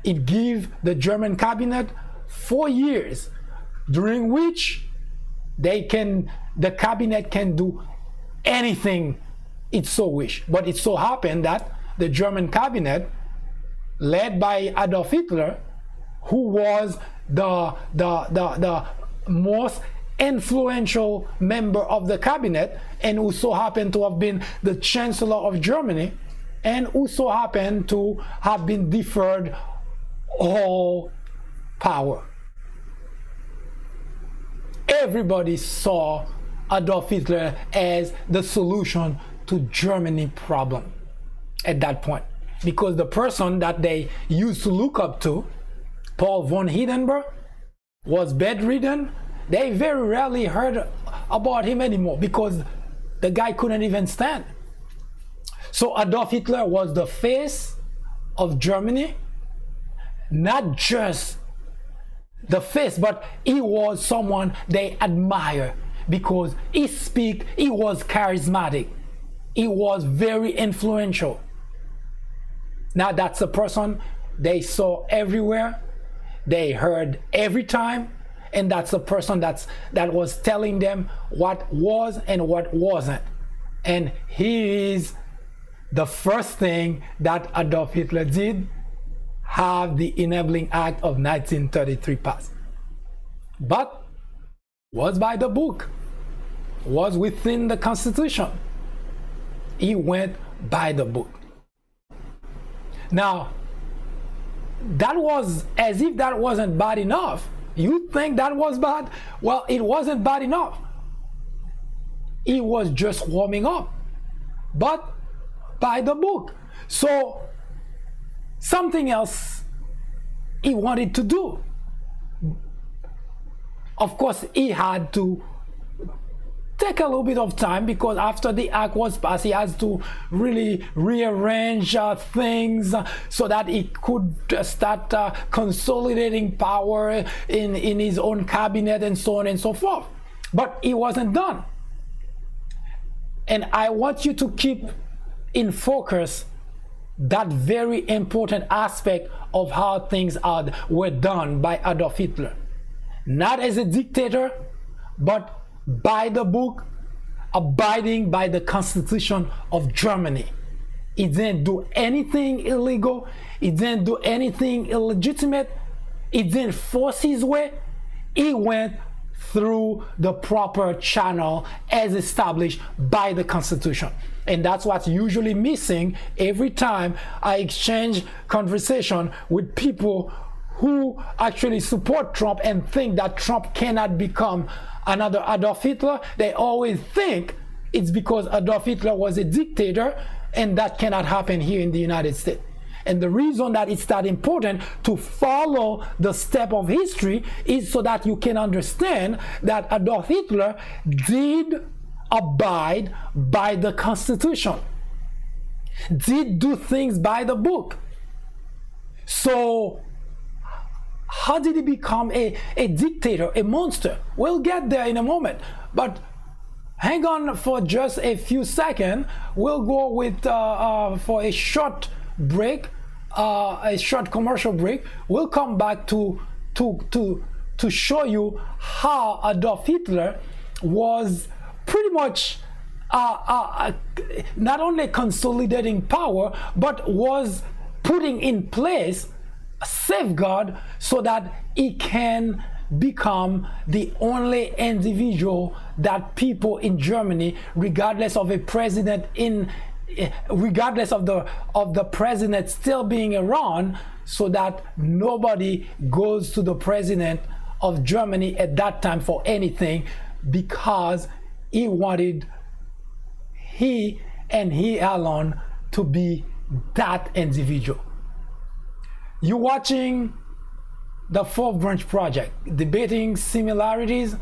It gave the German cabinet 4 years, during which the cabinet can do anything it so wish. But it so happened that the German cabinet, led by Adolf Hitler, who was the most influential member of the cabinet, and who so happened to have been the Chancellor of Germany, and who so happened to have been deferred all power. Everybody saw Adolf Hitler as the solution to Germany problem at that point, because the person that they used to look up to Paul von Hindenburg was bedridden. They very rarely heard about him anymore because the guy couldn't even stand. So Adolf Hitler was the face of Germany, not just the face, but he was someone they admire because he was charismatic, he was very influential. Now that's a person they saw everywhere, they heard every time, and that's a person that was telling them what was and what wasn't. And he is the first thing that Adolf Hitler did, have the Enabling Act of 1933 passed. But was by the book, was within the Constitution. He went by the book. Now, that was as if that wasn't bad enough. You think that was bad? Well, it wasn't bad enough. He was just warming up, but by the book. So something else he wanted to do. Of course, he had to take a little bit of time because after the act was passed, he has to really rearrange things so that he could start consolidating power in his own cabinet and so on and so forth. But he wasn't done. And I want you to keep in focus that very important aspect of how things were done by Adolf Hitler. Not as a dictator, but by the book, abiding by the Constitution of Germany. He didn't do anything illegal. He didn't do anything illegitimate. He didn't force his way. He went through the proper channel as established by the Constitution. And that's what's usually missing every time I exchange conversation with people who actually support Trump and think that Trump cannot become another Adolf Hitler. They always think it's because Adolf Hitler was a dictator and that cannot happen here in the United States. And the reason that it's that important to follow the step of history is so that you can understand that Adolf Hitler did abide by the Constitution, did do things by the book. So how did he become a dictator, a monster? We'll get there in a moment, but hang on for just a few seconds. We'll go with for a short break, a short commercial break. We'll come back to show you how Adolf Hitler was pretty much not only consolidating power, but was putting in place a safeguard so that he can become the only individual that people in Germany, regardless of a president regardless of the president still being around, so that nobody goes to the president of Germany at that time for anything, because he wanted he and he alone to be that individual. You're watching the Fourth Branch Project, debating similarities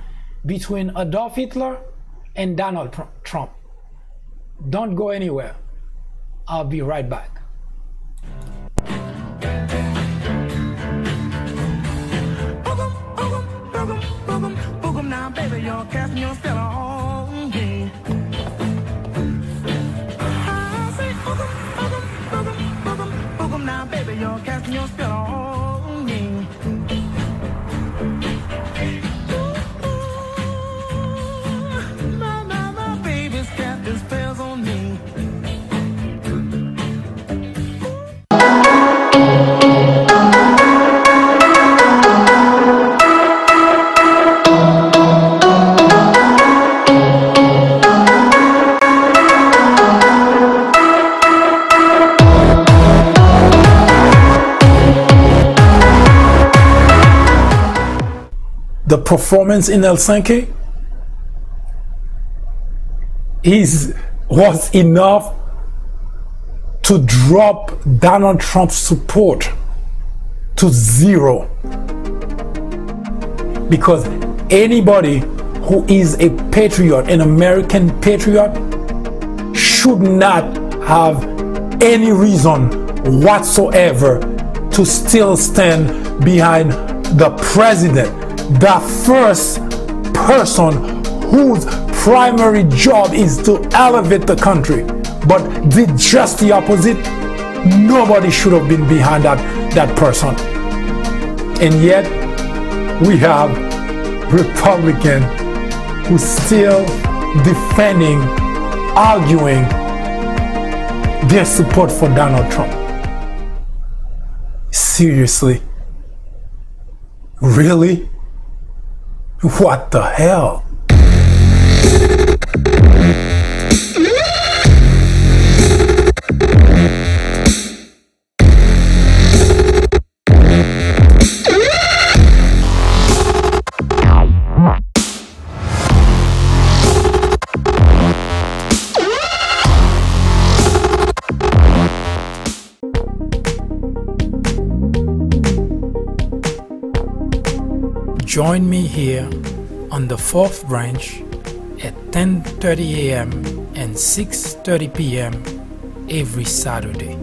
between Adolf Hitler and Donald Trump. Don't go anywhere. I'll be right back. Now, baby, you're casting your spell on me. I say, now, baby, you're casting your spell on me. My baby's got this spells on me. The performance in Helsinki was enough to drop Donald Trump's support to zero. Because anybody who is a patriot, an American patriot, should not have any reason whatsoever to still stand behind the president, the first person whose primary job is to elevate the country, but did just the opposite. Nobody should have been behind that person. And yet we have Republicans who still defending, arguing their support for Donald Trump. Seriously? Really? What the hell? Join me here on the Fourth Branch at 10:30 a.m. and 6:30 p.m. every Saturday.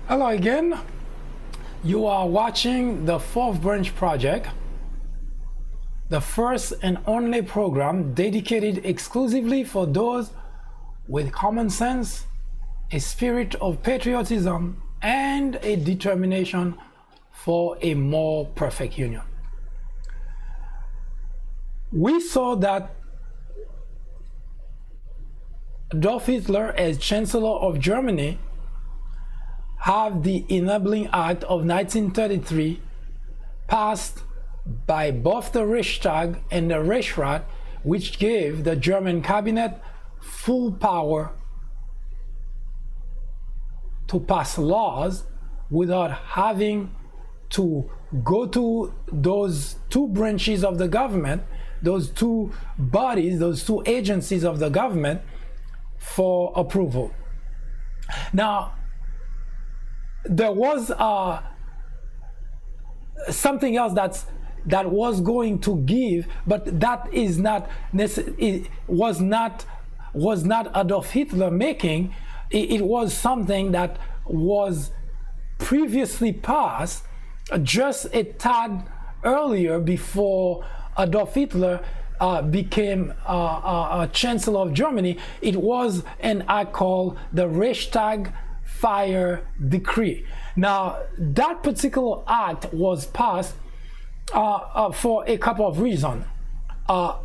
Hello again. You are watching the Fourth Branch Project, the first and only program dedicated exclusively for those with common sense, a spirit of patriotism, and a determination for a more perfect union. We saw that Adolf Hitler, as Chancellor of Germany, have the Enabling Act of 1933 passed by both the Reichstag and the Reichsrat, which gave the German cabinet full power to pass laws without having to go to those two branches of the government, those two bodies, those two agencies of the government for approval. Now, there was something else that was going to give, but that is not was not Adolf Hitler making. It was something that was previously passed just a tad earlier, before Adolf Hitler became Chancellor of Germany. It was an act called the Reichstag Fire Decree. Now, that particular act was passed for a couple of reasons. I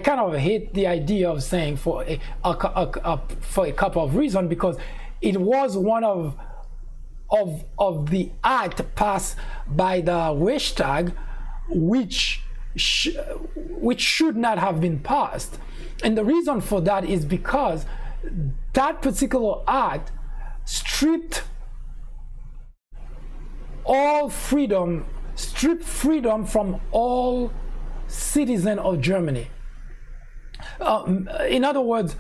kind of hate the idea of saying for a couple of reasons, because it was one of the act passed by the Reichstag which should not have been passed. And the reason for that is because that particular act stripped freedom from all citizens of Germany. In other words,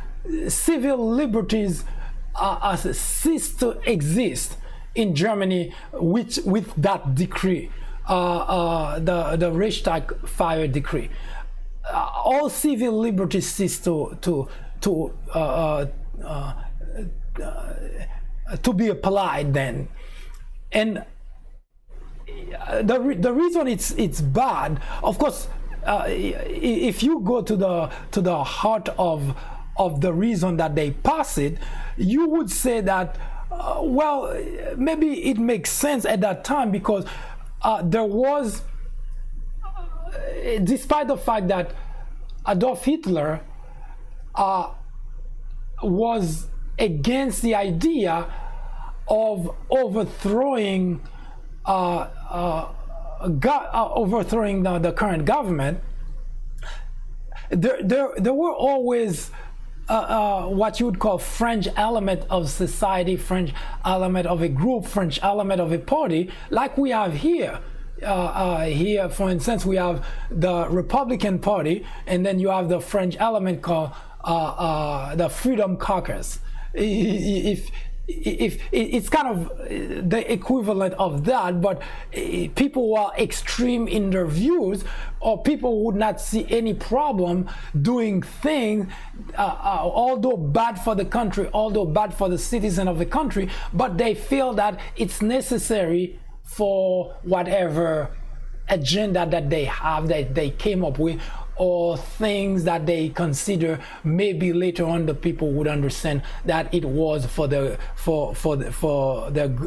civil liberties ceased to exist in Germany with that decree, the Reichstag Fire Decree. All civil liberties ceased to be applied then. And the reason it's bad, of course, if you go to the heart of the reason that they pass it, you would say that well, maybe it makes sense at that time, because there was, despite the fact that Adolf Hitler was against the idea of overthrowing the current government. There were always what you would call French element of society, French element of a group, French element of a party, like we have here. Here, for instance, we have the Republican Party, and then you have the French element called the Freedom Caucus. If it's kind of the equivalent of that, but people who are extreme in their views, or people would not see any problem doing things, although bad for the country, although bad for the citizen of the country, but they feel that it's necessary for whatever agenda that they have, that they came up with, or things that they consider maybe later on the people would understand that it was for their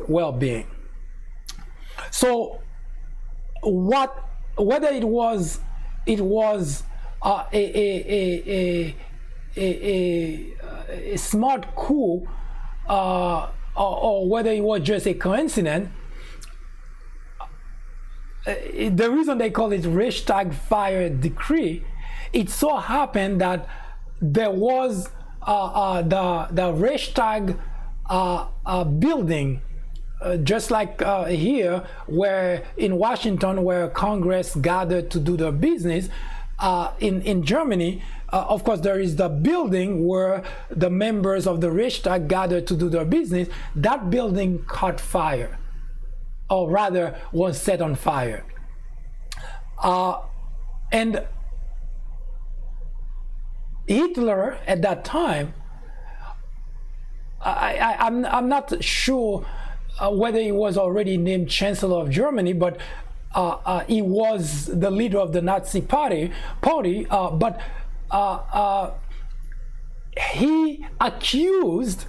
well-being. So whether it was a smart coup or whether it was just a coincidence, the reason they call it Reichstag fire decree, it so happened that there was the Reichstag building, just like here, where in Washington, where Congress gathered to do their business. In Germany, of course, there is the building where the members of the Reichstag gathered to do their business. That building caught fire, or rather was set on fire. And Hitler at that time, I'm not sure whether he was already named Chancellor of Germany, but he was the leader of the Nazi party, but he accused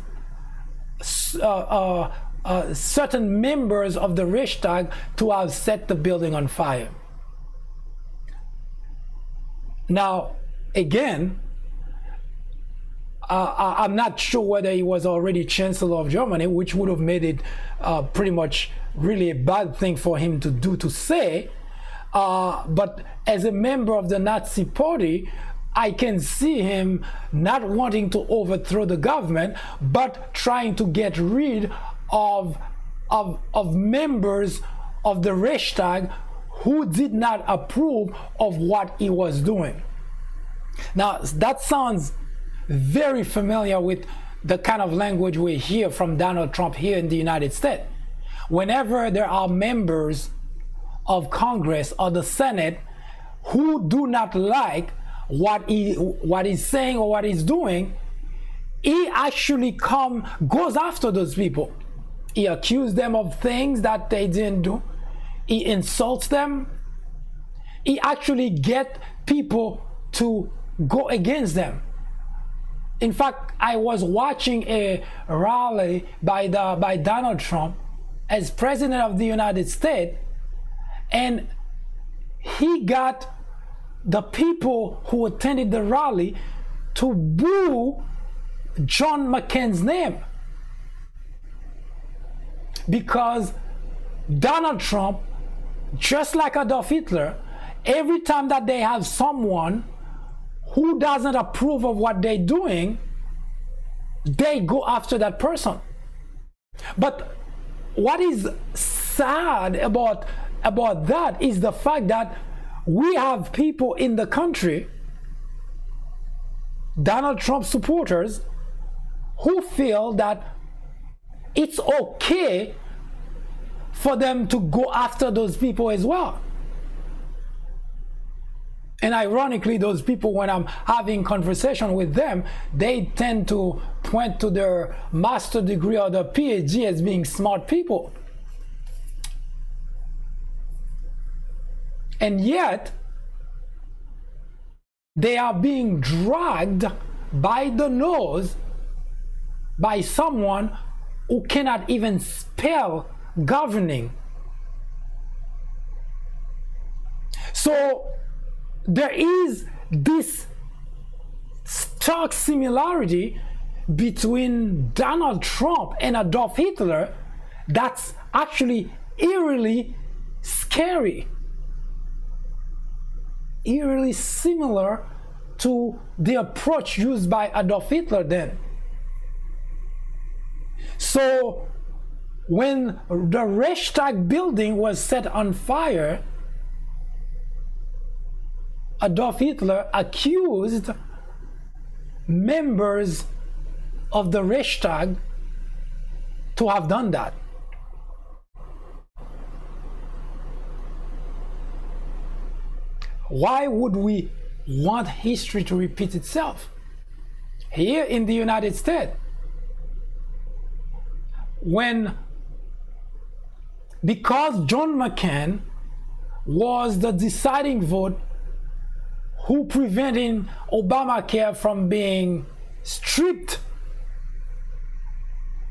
certain members of the Reichstag to have set the building on fire. Now, again, I'm not sure whether he was already Chancellor of Germany, which would have made it pretty much really a bad thing for him to do, to say. But as a member of the Nazi party, I can see him not wanting to overthrow the government, but trying to get rid of members of the Reichstag who did not approve of what he was doing. Now, that sounds very familiar with the kind of language we hear from Donald Trump here in the United States. Whenever there are members of Congress or the Senate who do not like what he's saying or what he's doing, he actually goes after those people. He accuses them of things that they didn't do. He insults them. He actually gets people to go against them. In fact, I was watching a rally by Donald Trump as President of the United States, and he got the people who attended the rally to boo John McCain's name, because Donald Trump, just like Adolf Hitler, every time that they have someone who doesn't approve of what they're doing, they go after that person. But what is sad about that is the fact that we have people in the country, Donald Trump supporters, who feel that it's okay for them to go after those people as well. And ironically, those people, when I'm having conversation with them, they tend to point to their master's degree or their PhD as being smart people. And yet, they are being dragged by the nose by someone who cannot even spell governing. So there is this stark similarity between Donald Trump and Adolf Hitler that's actually eerily scary, eerily similar to the approach used by Adolf Hitler then. So when the Reichstag building was set on fire, Adolf Hitler accused members of the Reichstag to have done that. Why would we want history to repeat itself? Here in the United States, because John McCain was the deciding vote who prevented Obamacare from being stripped,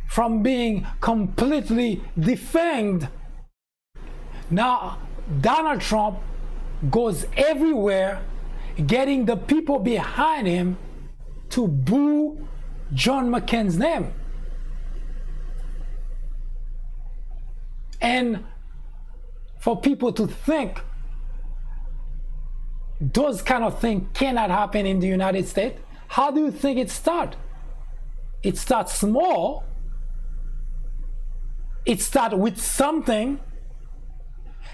from being completely defanged, now Donald Trump goes everywhere getting the people behind him to boo John McCain's name. And for people to think those kind of things cannot happen in the United States, how do you think it starts? It starts small. It starts with something.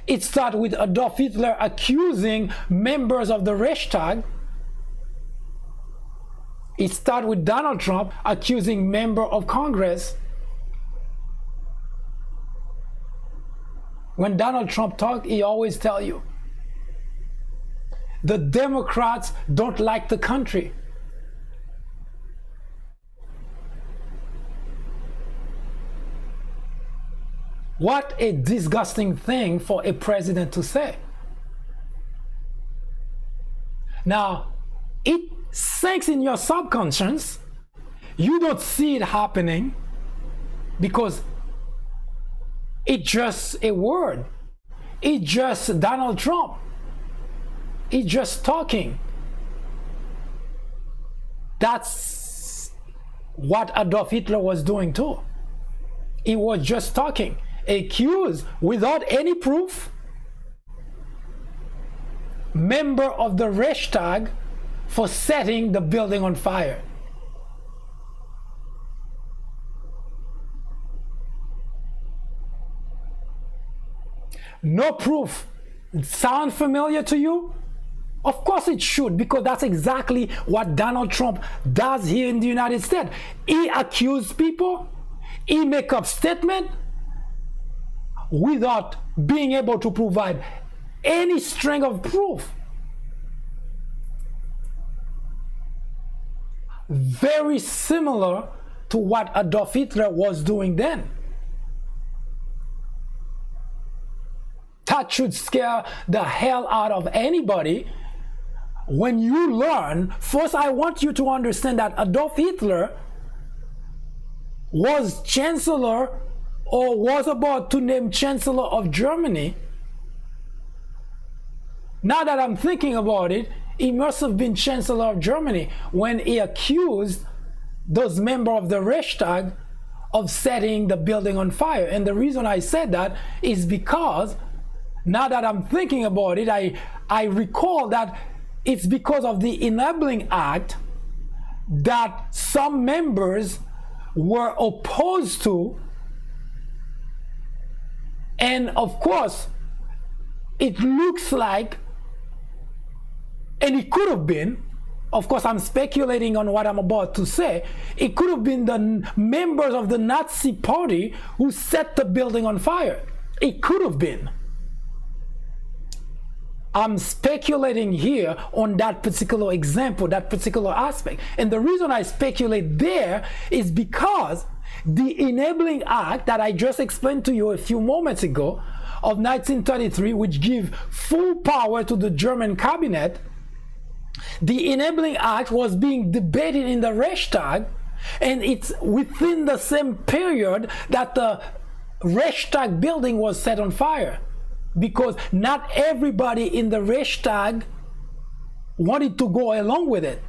It started with Adolf Hitler accusing members of the Reichstag. It started with Donald Trump accusing members of Congress. When Donald Trump talks, he always tells you, the Democrats don't like the country. What a disgusting thing for a president to say. Now, it sinks in your subconscious. You don't see it happening because it's just a word. It's just Donald Trump. It's just talking. That's what Adolf Hitler was doing too. He was just talking. Accused without any proof member of the Reichstag for setting the building on fire. No proof. Sound familiar to you? Of course it should, because that's exactly what Donald Trump does here in the United States. He accuses people, he makes up statements without being able to provide any string of proof. Very similar to what Adolf Hitler was doing then. That should scare the hell out of anybody. When you learn, first I want you to understand that Adolf Hitler was Chancellor, or was about to name Chancellor of Germany. Now that I'm thinking about it, he must have been Chancellor of Germany when he accused those members of the Reichstag of setting the building on fire. And the reason I said that is because now that I'm thinking about it, I recall that it's because of the Enabling Act that some members were opposed to. And of course, it looks like, and it could have been, of course I'm speculating on what I'm about to say, it could have been the members of the Nazi Party who set the building on fire. It could have been. I'm speculating here on that particular example, that particular aspect. And the reason I speculate there is because the Enabling Act that I just explained to you a few moments ago of 1933, which gives full power to the German cabinet, the Enabling Act was being debated in the Reichstag, and it's within the same period that the Reichstag building was set on fire, because not everybody in the Reichstag wanted to go along with it.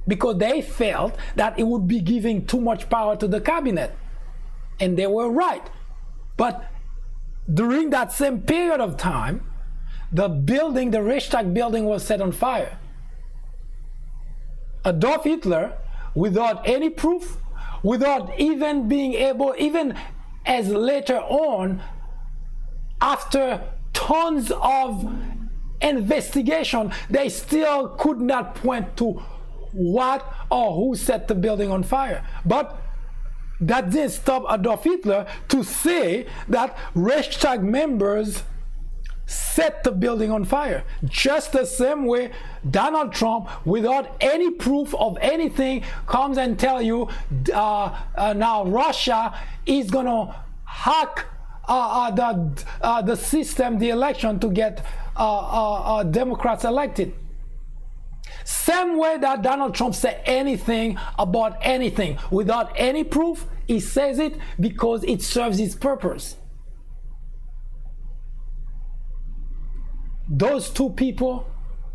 because they felt that it would be giving too much power to the cabinet. And they were right. But during that same period of time, the building, the Reichstag building, was set on fire. Adolf Hitler, without any proof, without even being able, even as later on, after tons of investigation, they still could not point to what or who set the building on fire. But that didn't stop Adolf Hitler to say that Reichstag members set the building on fire. Just the same way Donald Trump, without any proof of anything, comes and tell you now Russia is gonna hack the system, the election, to get Democrats elected. Same way that Donald Trump said anything about anything without any proof, he says it because it serves his purpose. Those two people,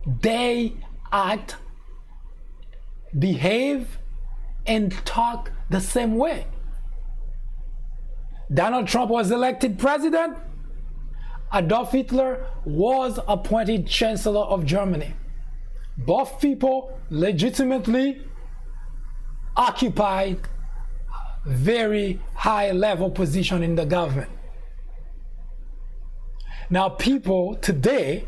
they act, behave, and talk the same way. Donald Trump was elected president. Adolf Hitler was appointed Chancellor of Germany. Both people legitimately occupied very high level position in the government. Now people today,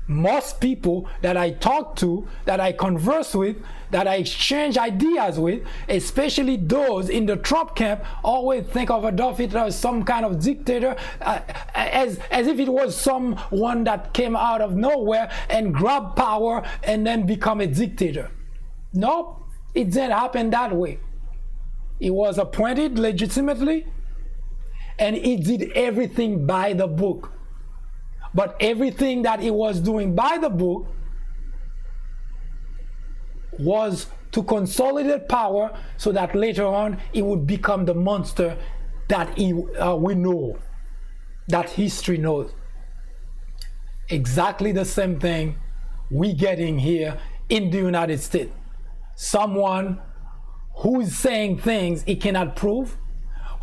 most people that I talk to, that I converse with, that I exchange ideas with, especially those in the Trump camp, always think of Adolf Hitler as some kind of dictator, as if it was someone that came out of nowhere and grabbed power and then become a dictator. No, it didn't happen that way. He was appointed legitimately, and he did everything by the book. But everything that he was doing by the book was to consolidate power so that later on he would become the monster that we know, that history knows. Exactly the same thing we're getting here in the United States. Someone who is saying things he cannot prove,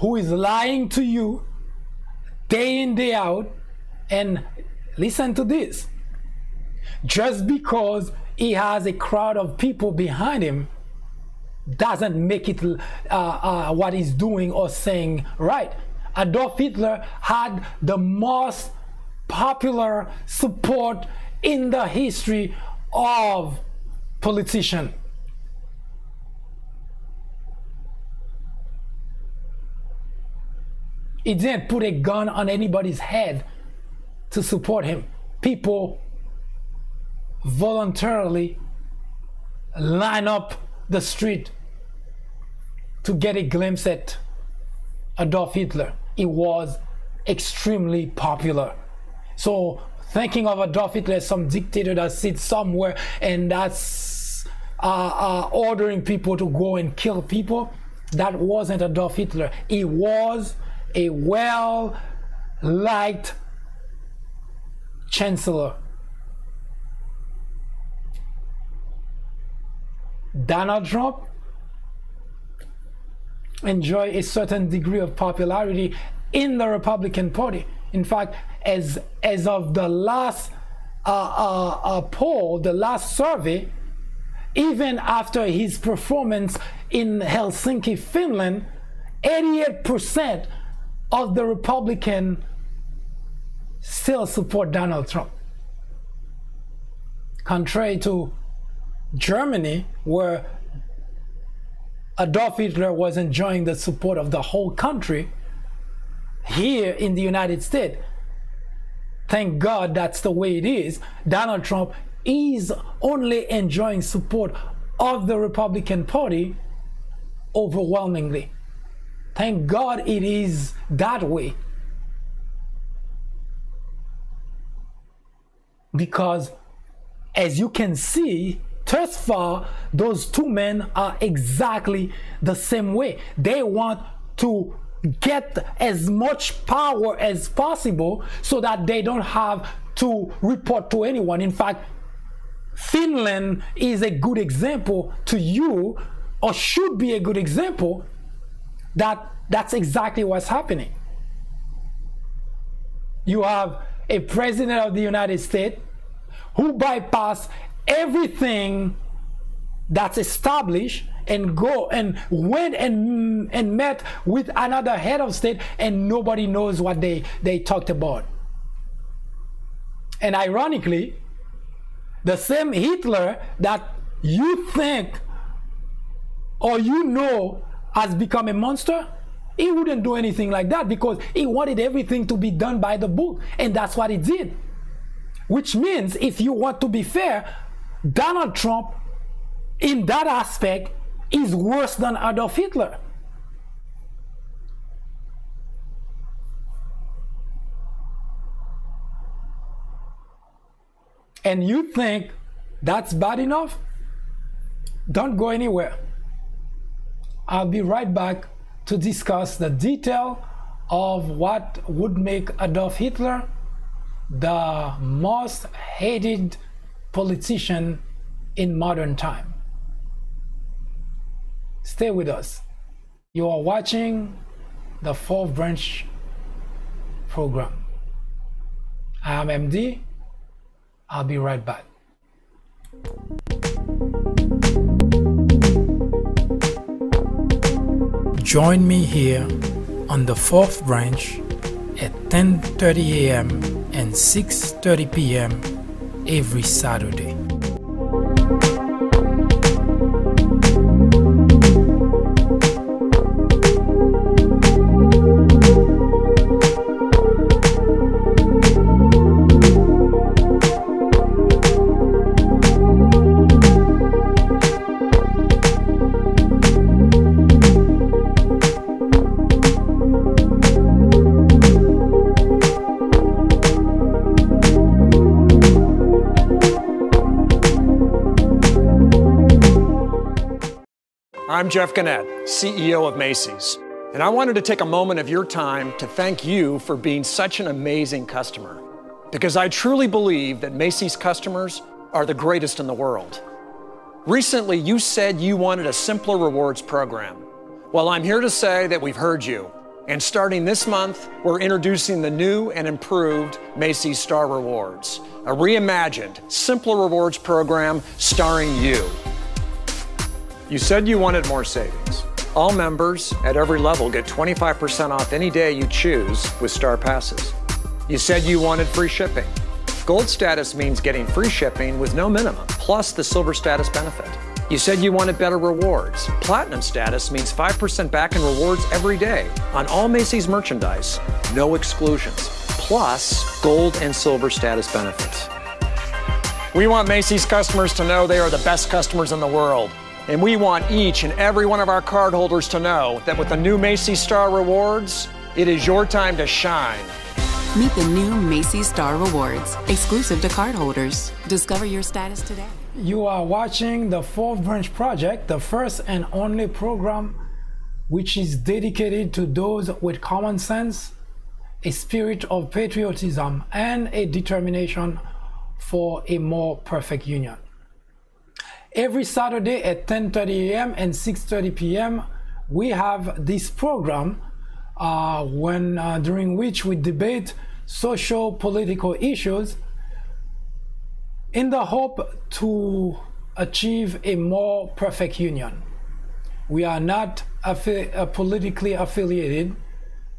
who is lying to you day in, day out. And listen to this, just because he has a crowd of people behind him doesn't make it what he's doing or saying right. Adolf Hitler had the most popular support in the history of politicians. He didn't put a gun on anybody's head to support him. People voluntarily line up the street to get a glimpse at Adolf Hitler. He was extremely popular. So thinking of Adolf Hitler as some dictator that sits somewhere and that's ordering people to go and kill people, that wasn't Adolf Hitler. He was a well-liked chancellor. Donald Trump enjoyed a certain degree of popularity in the Republican Party. In fact, as of the last poll, the last survey, even after his performance in Helsinki, Finland, 88% of the Republican still support Donald Trump. Contrary to Germany, where Adolf Hitler was enjoying the support of the whole country, here in the United States, thank God that's the way it is, Donald Trump is only enjoying support of the Republican Party overwhelmingly. Thank God it is that way. Because as you can see, thus far, those two men are exactly the same way. They want to get as much power as possible so that they don't have to report to anyone. In fact, Finland is a good example to you, or should be a good example, that that's exactly what's happening. You have a president of the United States who bypassed everything that's established and go and went and met with another head of state, and nobody knows what they talked about. And ironically, the same Hitler that you think or you know has become a monster, he wouldn't do anything like that, because he wanted everything to be done by the book, and that's what he did. Which means, if you want to be fair, Donald Trump in that aspect is worse than Adolf Hitler. And you think that's bad enough? Don't go anywhere. I'll be right back to discuss the detail of what would make Adolf Hitler the most hated politician in modern time. Stay with us. You are watching the Fourth Branch program. I am MD. I'll be right back. Join me here on the Fourth Branch at 10:30 a.m. and 6:30 p.m. every Saturday. I'm Jeff Gannett, CEO of Macy's, and I wanted to take a moment of your time to thank you for being such an amazing customer, because I truly believe that Macy's customers are the greatest in the world. Recently, you said you wanted a simpler rewards program. Well, I'm here to say that we've heard you, and starting this month, we're introducing the new and improved Macy's Star Rewards, a reimagined, simpler rewards program starring you. You said you wanted more savings. All members at every level get 25% off any day you choose with Star Passes. You said you wanted free shipping. Gold status means getting free shipping with no minimum, plus the silver status benefit. You said you wanted better rewards. Platinum status means 5% back in rewards every day on all Macy's merchandise, no exclusions, plus gold and silver status benefits. We want Macy's customers to know they are the best customers in the world. And we want each and every one of our cardholders to know that with the new Macy's Star Rewards, it is your time to shine. Meet the new Macy's Star Rewards, exclusive to cardholders. Discover your status today. You are watching the Fourth Branch Project, the first and only program which is dedicated to those with common sense, a spirit of patriotism, and a determination for a more perfect union. Every Saturday at 10:30 a.m. and 6:30 p.m. we have this program during which we debate social political issues in the hope to achieve a more perfect union. We are not politically affiliated.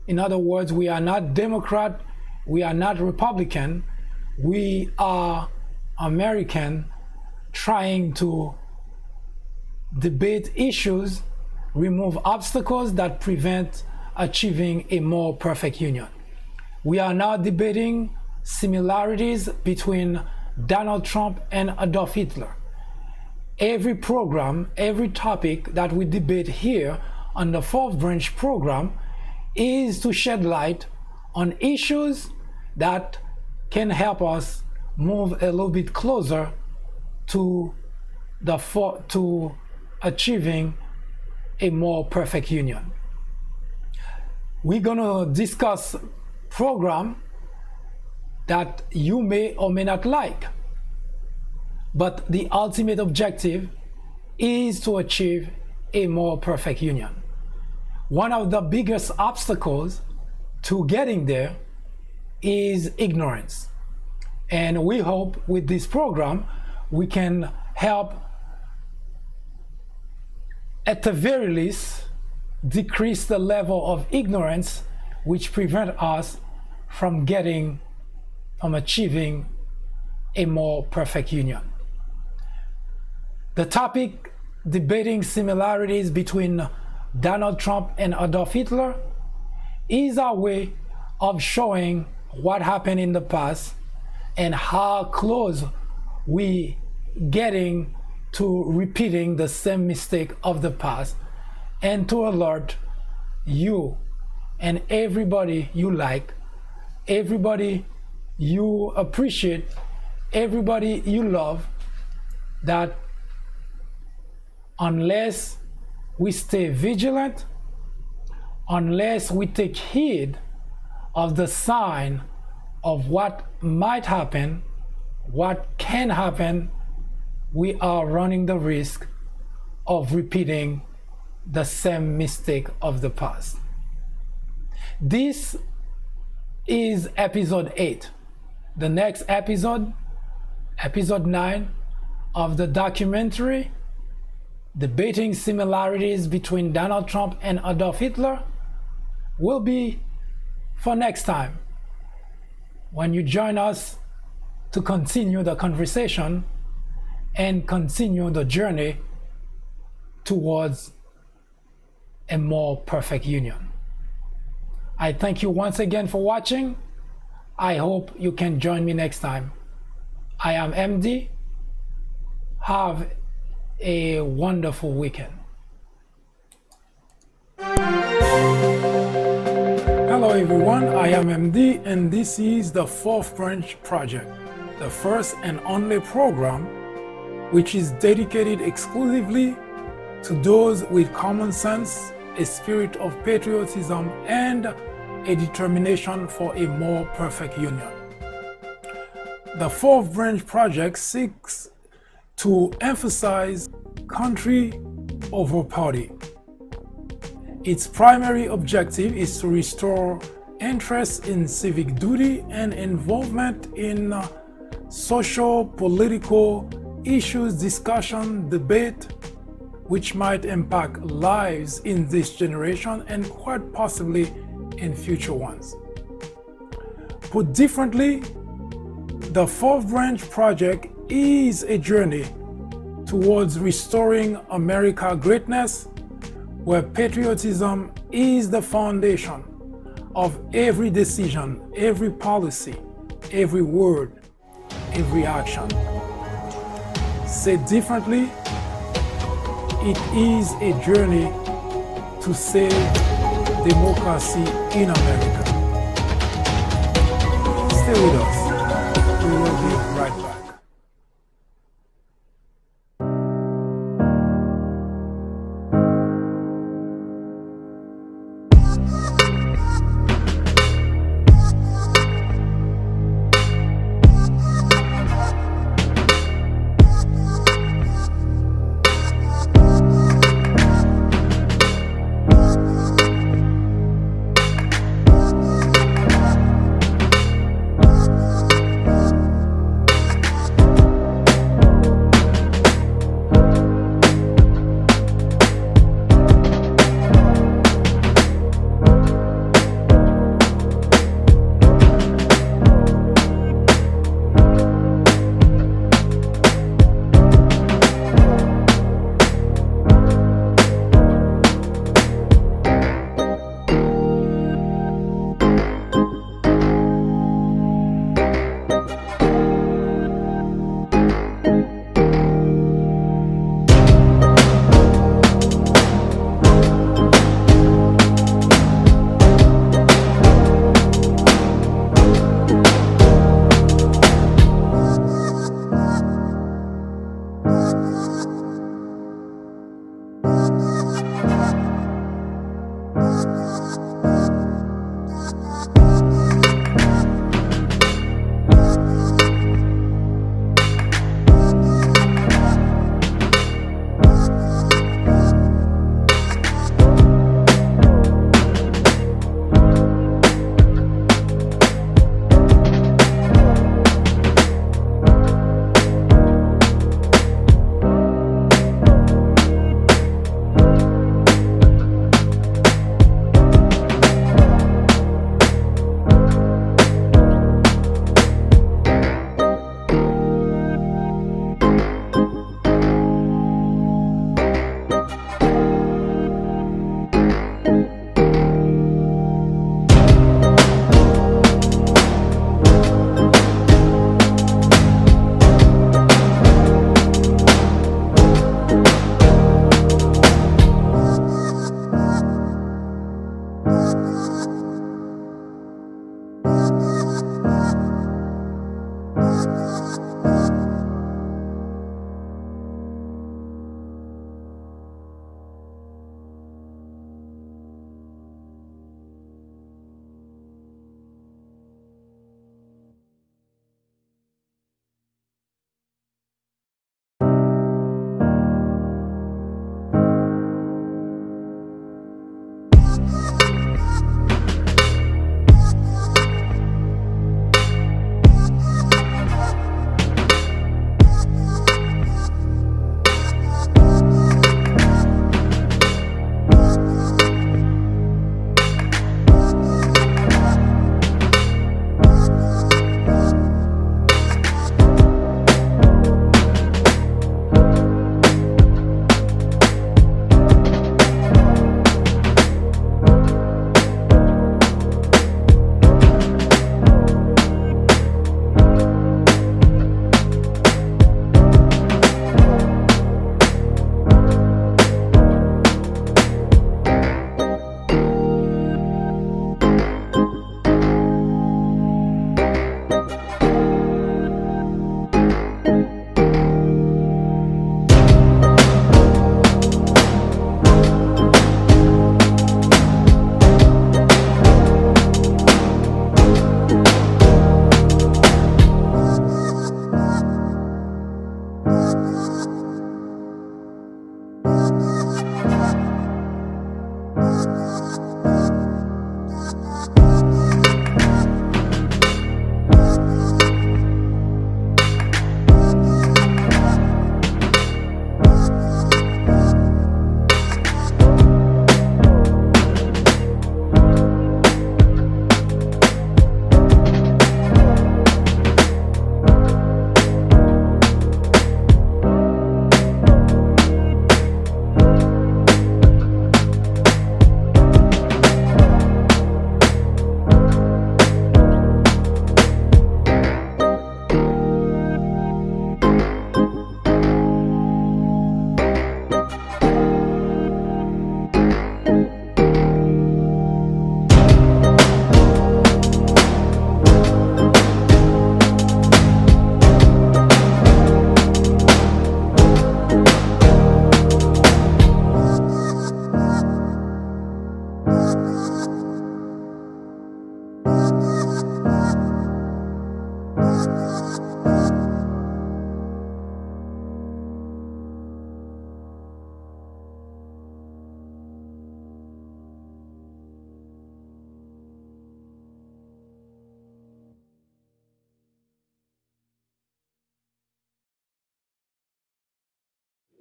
In other words, we are not Democrat, we are not Republican, we are American, trying to debate issues, remove obstacles that prevent achieving a more perfect union. We are now debating similarities between Donald Trump and Adolf Hitler. Every program, every topic that we debate here on the Fourth Branch program is to shed light on issues that can help us move a little bit closer to achieving a more perfect union. We're going to discuss program that you may or may not like. but the ultimate objective is to achieve a more perfect union. One of the biggest obstacles to getting there is ignorance. And we hope with this program we can help, at the very least, decrease the level of ignorance which prevent us from achieving a more perfect union. The topic, debating similarities between Donald Trump and Adolf Hitler, is our way of showing what happened in the past and how close we getting to repeating the same mistake of the past, and to alert you and everybody you like, everybody you appreciate, everybody you love, that unless we stay vigilant, unless we take heed of the sign of what might happen, what can happen, we are running the risk of repeating the same mistake of the past. This is episode 8. The next episode, episode 9 of the documentary, Debating Similarities Between Donald Trump and Adolf Hitler, will be for next time, when you join us to continue the conversation and continue the journey towards a more perfect union. I thank you once again for watching. I hope you can join me next time. I am MD. Have a wonderful weekend. Hello everyone, I am MD, and this is the Fourth Branch Project, the first and only program which is dedicated exclusively to those with common sense, a spirit of patriotism, and a determination for a more perfect union. The Fourth Branch Project seeks to emphasize country over party. Its primary objective is to restore interest in civic duty and involvement in social, political issues, discussion, debate, which might impact lives in this generation and quite possibly in future ones. Put differently, the Fourth Branch Project is a journey towards restoring America's greatness, where patriotism is the foundation of every decision, every policy, every word, every action. Said differently, it is a journey to save democracy in America. Stay with us. We will be right back.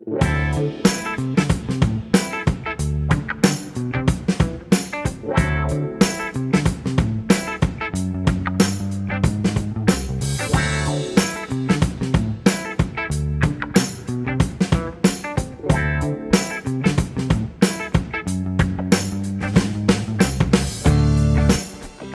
you.